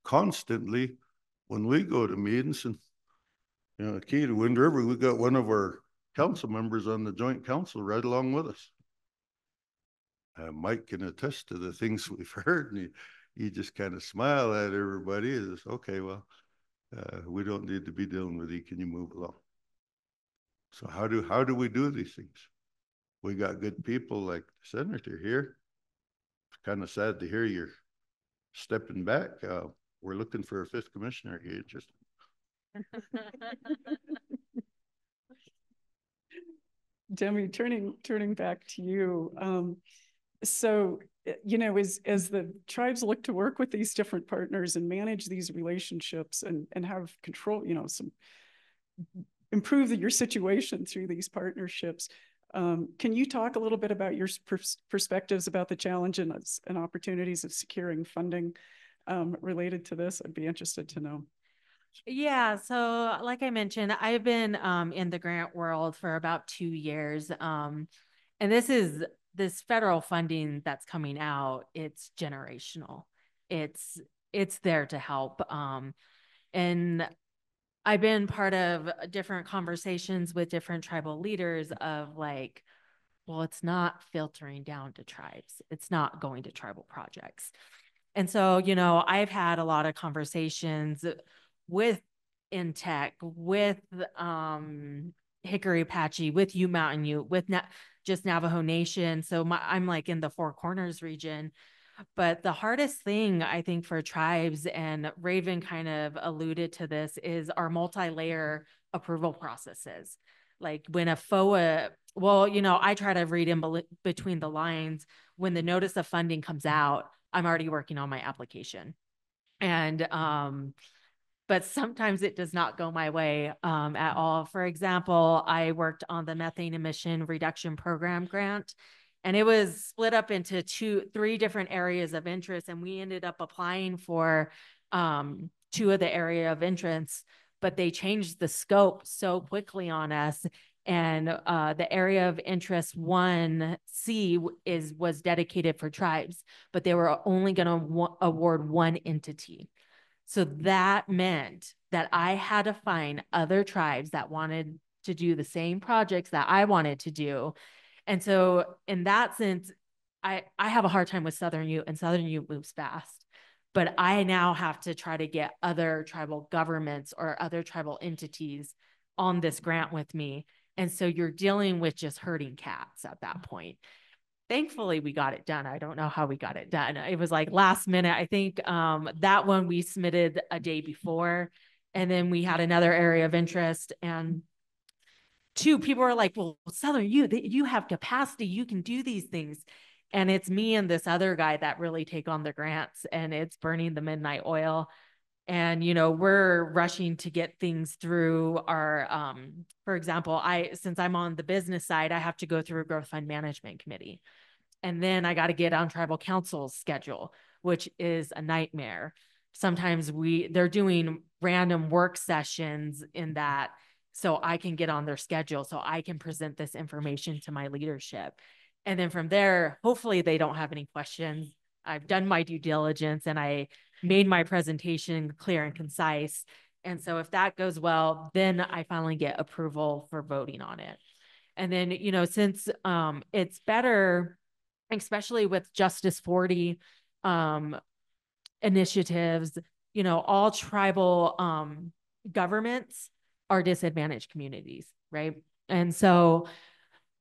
constantly when we go to meetings. And You know, key to Wind River, we got one of our council members on the joint council right along with us. Mike can attest to the things we've heard, and he just kind of smile at everybody. Is okay, well, we don't need to be dealing with you. Can you move along? So how do we do these things? We got good people like the senator here. It's kind of sad to hear you're stepping back. We're looking for a fifth commissioner. Are you interested? Demi, turning back to you. So, you know, as the tribes look to work with these different partners and manage these relationships and have control, you know, improve your situation through these partnerships. Can you talk a little bit about your perspectives about the challenges and opportunities of securing funding related to this? I'd be interested to know. Yeah, so like I mentioned, I've been in the grant world for about 2 years. And this federal funding that's coming out, it's generational. It's there to help. And I've been part of different conversations with different tribal leaders of like, well, it's not filtering down to tribes. It's not going to tribal projects. And so, you know, I've had a lot of conversations with Intech, with Hickory Apache, with U Mountain Ute, with just Navajo Nation. So I'm like in the Four Corners region. But the hardest thing I think for tribes, and Raven kind of alluded to this, is our multi-layer approval processes. Like when a FOA, well, you know, I try to read in between the lines. When the notice of funding comes out, I'm already working on my application. And but sometimes it does not go my way at all. For example, I worked on the methane emission reduction program grant, and it was split up into three different areas of interest. And we ended up applying for 2 of the area of interest, but they changed the scope so quickly on us. And the area of interest 1C was dedicated for tribes, but they were only going to award one entity. So that meant that I had to find other tribes that wanted to do the same projects that I wanted to do. And so in that sense, I have a hard time with Southern Ute, and Southern Ute moves fast. But I now have to try to get other tribal governments or other tribal entities on this grant with me. And so you're dealing with just herding cats at that point. Thankfully, we got it done. I don't know how we got it done. It was like last minute. I think that one we submitted a day before, and then we had another area of interest. And 2 people were like, well, Southern, you have capacity. You can do these things. And it's me and this other guy that really take on the grants, and it's burning the midnight oil. And, you know, we're rushing to get things through our, for example, since I'm on the business side, I have to go through a growth fund management committee. And then I got to get on tribal council's schedule, which is a nightmare. Sometimes they're doing random work sessions in that, so I can get on their schedule, so I can present this information to my leadership. And then from there, hopefully they don't have any questions. I've done my due diligence and I made my presentation clear and concise. And so if that goes well, then I finally get approval for voting on it. And then, you know, since it's better, especially with Justice 40 initiatives, you know, all tribal governments are disadvantaged communities, right? And so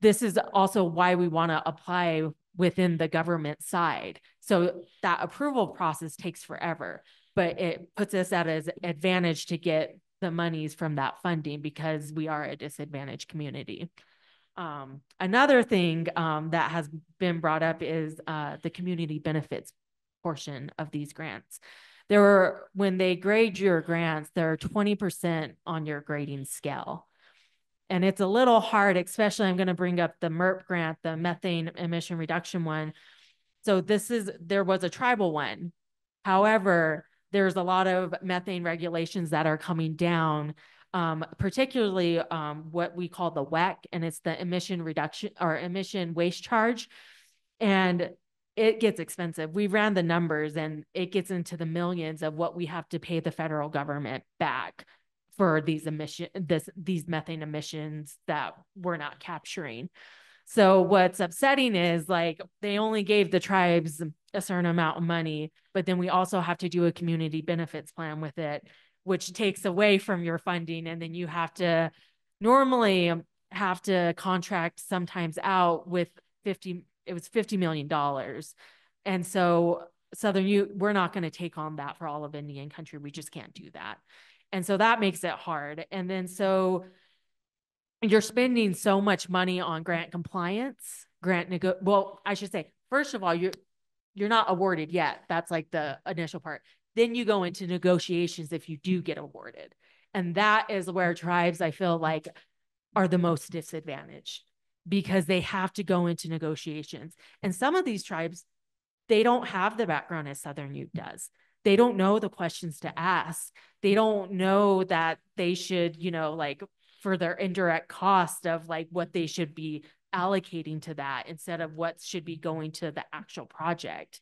this is also why we want to apply within the government side. So that approval process takes forever, but it puts us at an advantage to get the monies from that funding because we are a disadvantaged community. Another thing that has been brought up is the community benefits portion of these grants. When they grade your grants, there are 20% on your grading scale. And it's a little hard, especially I'm going to bring up the MERP grant, the methane emission reduction one. So there was a tribal one. However, there's a lot of methane regulations that are coming down, particularly what we call the WEC, and it's the emission reduction or emission waste charge. And it gets expensive. We ran the numbers and it gets into the millions of what we have to pay the federal government back for these these methane emissions that we're not capturing. So what's upsetting is like they only gave the tribes a certain amount of money, but then we also have to do a community benefits plan with it, which takes away from your funding. And then you have to normally have to contract sometimes out with $50 million. And so we're not going to take on that for all of Indian country. We just can't do that. And so that makes it hard. And then so you're spending so much money on grant compliance, well, I should say, first of all, you're not awarded yet. That's like the initial part. Then you go into negotiations if you do get awarded. And that is where tribes, I feel like, are the most disadvantaged because they have to go into negotiations. And some of these tribes, they don't have the background as Southern Ute does. They don't know the questions to ask. They don't know that they should, like for their indirect cost of like what they should be allocating to that instead of what should be going to the actual project.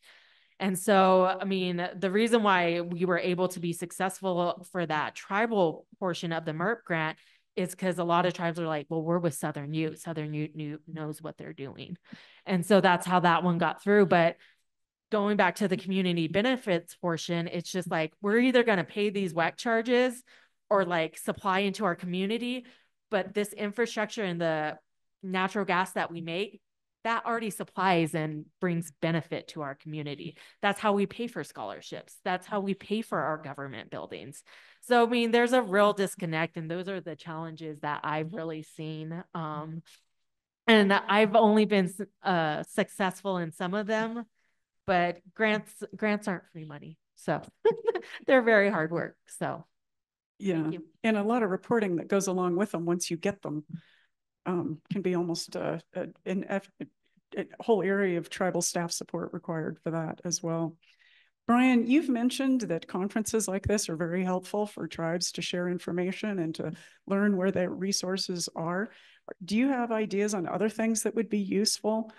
And so, I mean, the reason why we were able to be successful for that tribal portion of the MERP grant is because a lot of tribes are like, well, we're with Southern Ute. Southern Ute knows what they're doing. And so that's how that one got through. But going back to the community benefits portion, it's just like, we're either going to pay these WEC charges or like supply into our community. But this infrastructure and the natural gas that we make, that already supplies and brings benefit to our community. That's how we pay for scholarships. That's how we pay for our government buildings. So, I mean, there's a real disconnect, and those are the challenges that I've really seen. And I've only been successful in some of them, but grants aren't free money. So they're very hard work. So yeah, and a lot of reporting that goes along with them once you get them can be almost a whole area of tribal staff support required for that as well. Brian, you've mentioned that conferences like this are very helpful for tribes to share information and to learn where their resources are. Do you have ideas on other things that would be useful?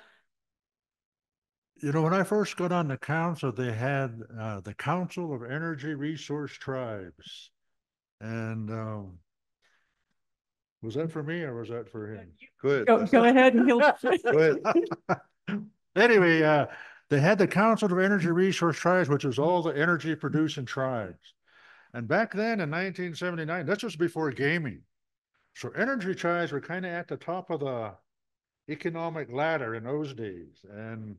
When I first got on the council, they had the Council of Energy Resource Tribes. And was that for me or was that for him? Good. Go ahead and he'll. Go ahead. Anyway, they had the Council of Energy Resource Tribes, which was all the energy producing tribes. And back then in 1979, this was before gaming. So energy tribes were kind of at the top of the economic ladder in those days. And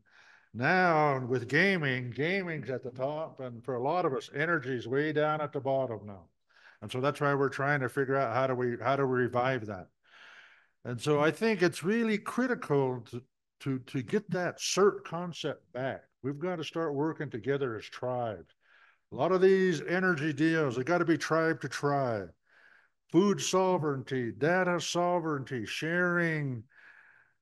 now with gaming's at the top. And for a lot of us, energy is way down at the bottom now. And so that's why we're trying to figure out how do we revive that. And so I think it's really critical to get that CERT concept back. We've got to start working together as tribes. A lot of these energy deals, they got to be tribe to tribe. Food sovereignty, data sovereignty, sharing,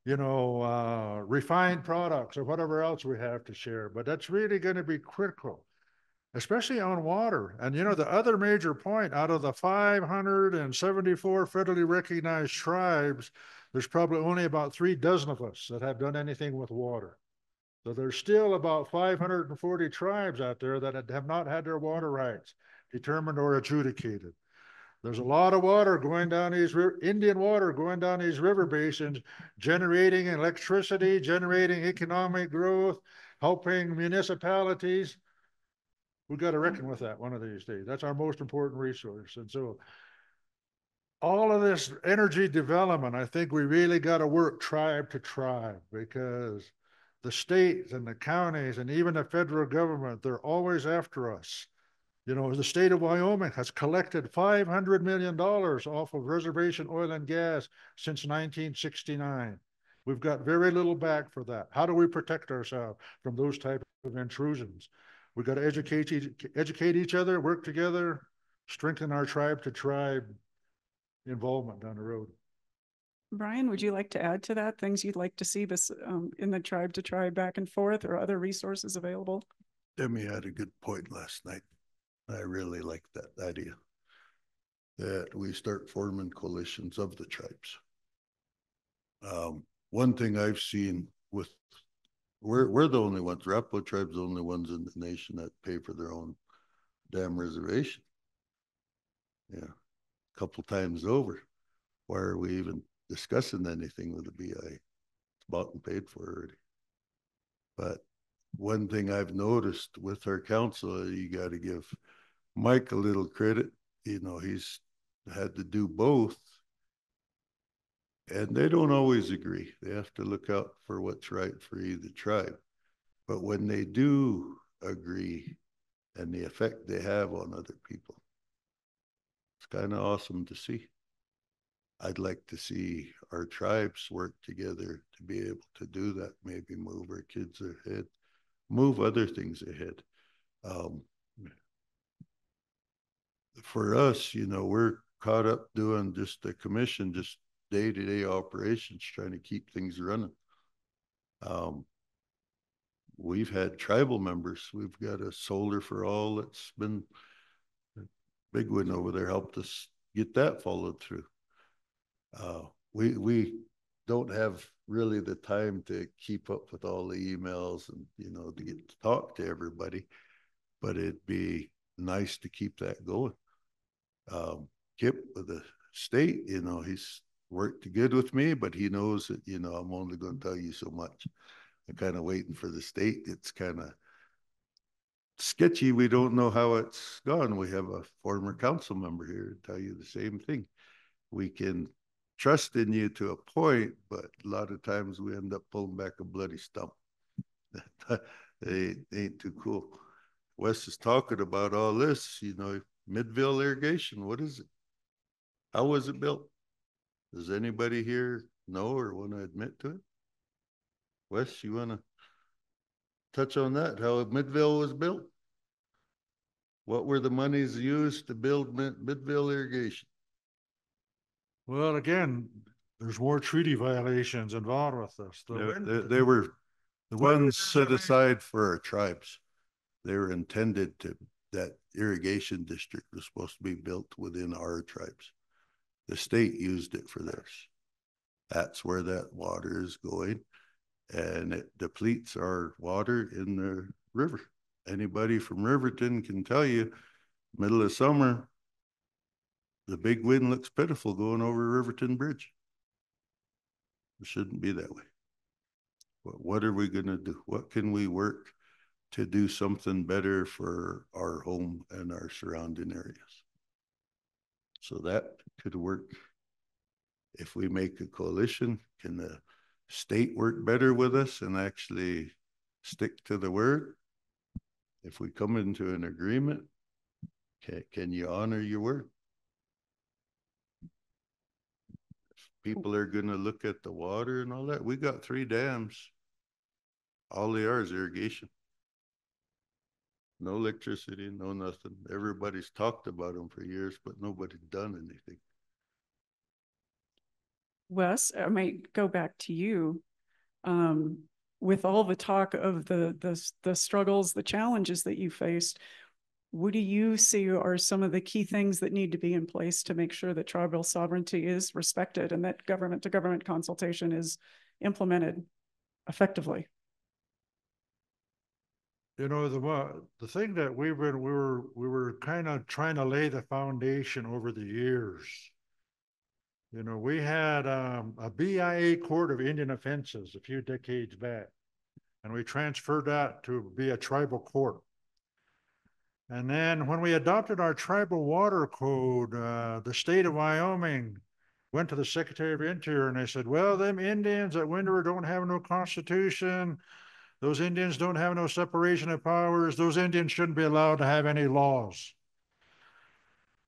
refined products or whatever else we have to share. But that's really going to be critical, especially on water. And, the other major point, out of the 574 federally recognized tribes, there's probably only about 3 dozen of us that have done anything with water. So there's still about 540 tribes out there that have not had their water rights determined or adjudicated. There's a lot of water going down these Indian water going down these river basins, generating electricity, generating economic growth, helping municipalities. We've got to reckon with that one of these days. That's our most important resource. And so all of this energy development, I think we really got to work tribe to tribe, because the states and the counties and even the federal government, they're always after us. The state of Wyoming has collected $500 million off of reservation oil and gas since 1969. We've got very little back for that. How do we protect ourselves from those type of intrusions? We've got to educate each other, work together, strengthen our tribe to tribe involvement down the road. Brian, would you like to add to that? Things you'd like to see this in the tribe to tribe back and forth, or other resources available? Demi had a good point last night. I really like that idea, that we start forming coalitions of the tribes. One thing I've seen with, we're the only ones, Arapaho tribe's the only ones in the nation that pay for their own damn reservation. Yeah. couple times over. Why are we even discussing anything with the BI? It's bought and paid for already. But one thing I've noticed with our council, you got to give Mike a little credit. You know, he's had to do both. And they don't always agree. They have to look out for what's right for either tribe. But when they do agree and the effect they have on other people, it's kind of awesome to see. I'd like to see our tribes work together to be able to do that, maybe move our kids ahead, move other things ahead. For us, you know, we're caught up doing just the commission, just day-to-day operations, trying to keep things running. We've had tribal members. We've got a Solar for All that's been a big one over there, helped us get that followed through. We don't have really the time to keep up with all the emails and, you know, to get to talk to everybody, but it'd be nice to keep that going. Kip with the state, you know, he's worked good with me, but he knows that, you know, I'm only going to tell you so much. I'm kind of waiting for the state. It's kind of sketchy. We don't know how it's gone. We have a former council member here to tell you the same thing. We can trust in you to a point, but a lot of times we end up pulling back a bloody stump. They ain't too cool. Wes is talking about all this, you know, Midville irrigation. What is it? How was it built? Does anybody here know or want to admit to it? Wes, you want to touch on that? How Midville was built? What were the monies used to build Midville irrigation? Well, again, there's more treaty violations involved with this. They were the ones set aside for our tribes. They were intended to, that irrigation district was supposed to be built within our tribes. The state used it for theirs. That's where that water is going, and it depletes our water in the river. Anybody from Riverton can tell you, middle of summer, the big wind looks pitiful going over Riverton Bridge. It shouldn't be that way. But what are we going to do? What can we work to do something better for our home and our surrounding areas? So that could work. If we make a coalition, can the state work better with us and actually stick to the word? If we come into an agreement, can you honor your word? If people are going to look at the water and all that, we got 3 dams. All they are is irrigation. No electricity, no nothing. Everybody's talked about them for years, but nobody's done anything. Wes, I might go back to you. With all the talk of the struggles, the challenges that you faced, what do you see are some of the key things that need to be in place to make sure that tribal sovereignty is respected and that government-to-government consultation is implemented effectively? You know, the thing that we were kind of trying to lay the foundation over the years. You know, we had a BIA Court of Indian Offenses a few decades back, and we transferred that to be a tribal court. And then when we adopted our tribal water code, the state of Wyoming went to the Secretary of Interior and they said, well, them Indians at Windover don't have no constitution. Those Indians don't have no separation of powers. Those Indians shouldn't be allowed to have any laws.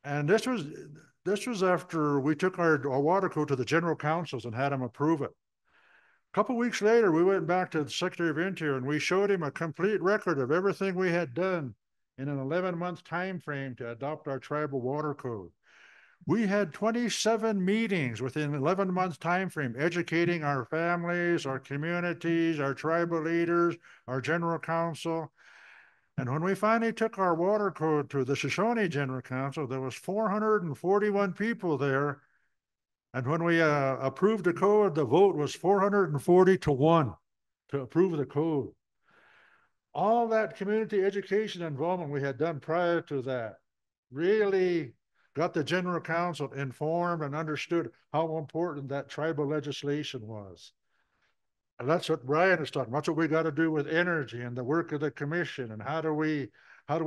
And this was after we took our water code to the general councils and had them approve it. A couple of weeks later, we went back to the Secretary of Interior and we showed him a complete record of everything we had done in an 11-month time frame to adopt our tribal water code. We had 27 meetings within an 11-month time frame, educating our families, our communities, our tribal leaders, our general council. And when we finally took our water code to the Shoshone General Council, there was 441 people there. And when we approved the code, the vote was 440 to 1 to approve the code. All that community education involvement we had done prior to that really got the general council informed and understood how important that tribal legislation was. And that's what Brian is talking. That's what we got to do with energy and the work of the commission, and how do we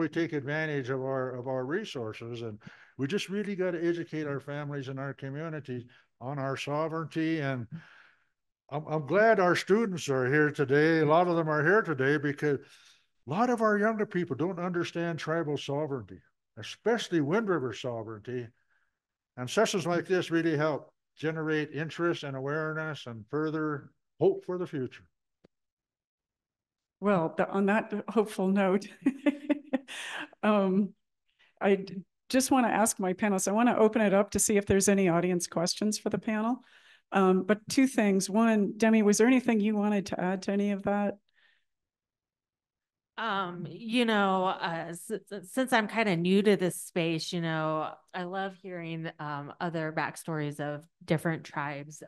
take advantage of our resources. And we just really got to educate our families and our communities on our sovereignty. And I'm glad our students are here today. A lot of them are here today because a lot of our younger people don't understand tribal sovereignty, especially Wind River sovereignty. And sessions like this really help generate interest and awareness and further hope for the future. Well, on that hopeful note, I just want to ask my panelists, I want to open it up to see if there's any audience questions for the panel. But two things. One, Demi, was there anything you wanted to add to any of that? Since I'm kind of new to this space, I love hearing other backstories of different tribes.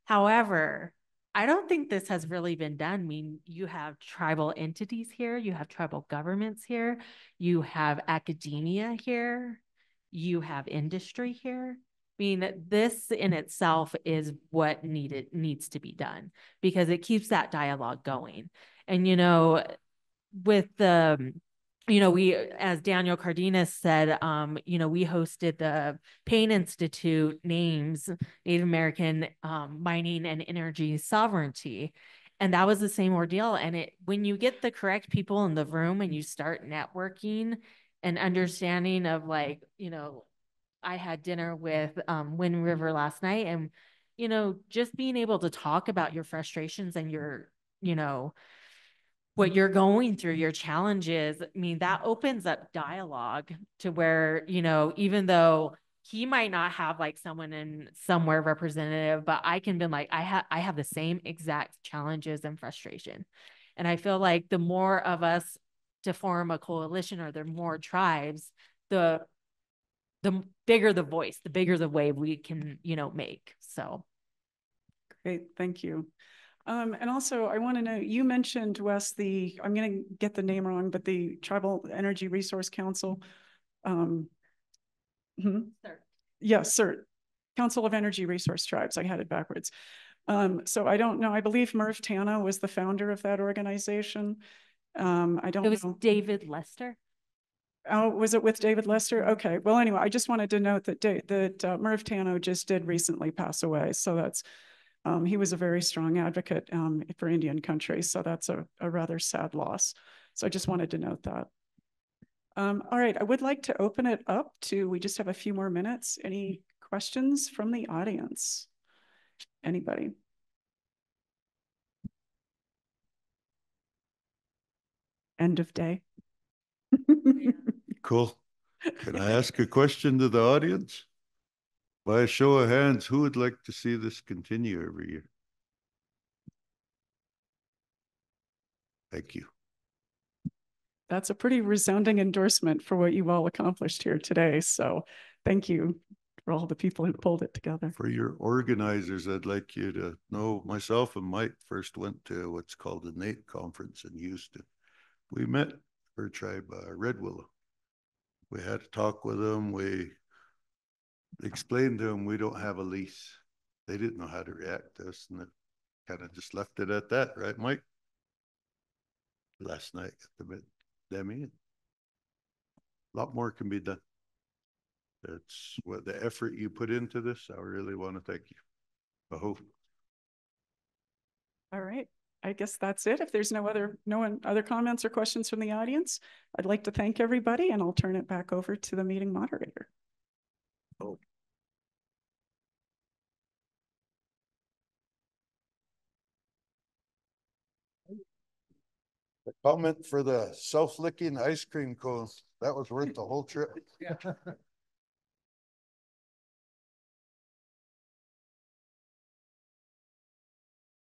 However, I don't think this has really been done. I mean, you have tribal entities here, you have tribal governments here, you have academia here, you have industry here. I mean, this in itself is what needs to be done, because it keeps that dialogue going. And, with the, we, as Daniel Cardenas said, we hosted the Payne Institute names Native American mining and energy sovereignty. And that was the same ordeal. And when you get the correct people in the room and you start networking and understanding of, like, I had dinner with Wind River last night, and, just being able to talk about your frustrations and your, what you're going through, your challenges. I mean, that opens up dialogue to where, even though he might not have like someone in somewhere representative, but I can be like, I have the same exact challenges and frustration. And I feel like the more of us to form a coalition, or the more tribes, the bigger the voice, the bigger the wave we can, make. So. Great, thank you. And also, I want to know, you mentioned, Wes, I'm going to get the name wrong, but the Tribal Energy Resource Council. CERT. Yes, CERT, Council of Energy Resource Tribes. I had it backwards. So I don't know. I believe Merv Tana was the founder of that organization. I don't know. It was David Lester. Oh, was it with David Lester? Okay. Well, anyway, I just wanted to note that Merv Tano just did recently pass away. So that's, he was a very strong advocate for Indian country. So that's a rather sad loss. So I just wanted to note that. All right, I would like to open it up to, we just have a few more minutes. Any questions from the audience? Anybody? End of day. Cool. Can I ask a question to the audience? By a show of hands, who would like to see this continue every year? Thank you. That's a pretty resounding endorsement for what you all accomplished here today. So thank you for all the people who pulled it together. For your organizers, I'd like you to know myself and Mike first went to what's called the NATE conference in Houston. We met our tribe, Red Willow. We had a talk with them. We explained to them we don't have a lease. They didn't know how to react to us, and it kind of just left it at that, right, Mike? Last night got to meet Demi. A lot more can be done. It's what the effort you put into this. I really want to thank you. I hope. All right. I guess that's it. If there's no other comments or questions from the audience, I'd like to thank everybody, and I'll turn it back over to the meeting moderator. Oh. The comment for the self-licking ice cream cones, that was worth the whole trip.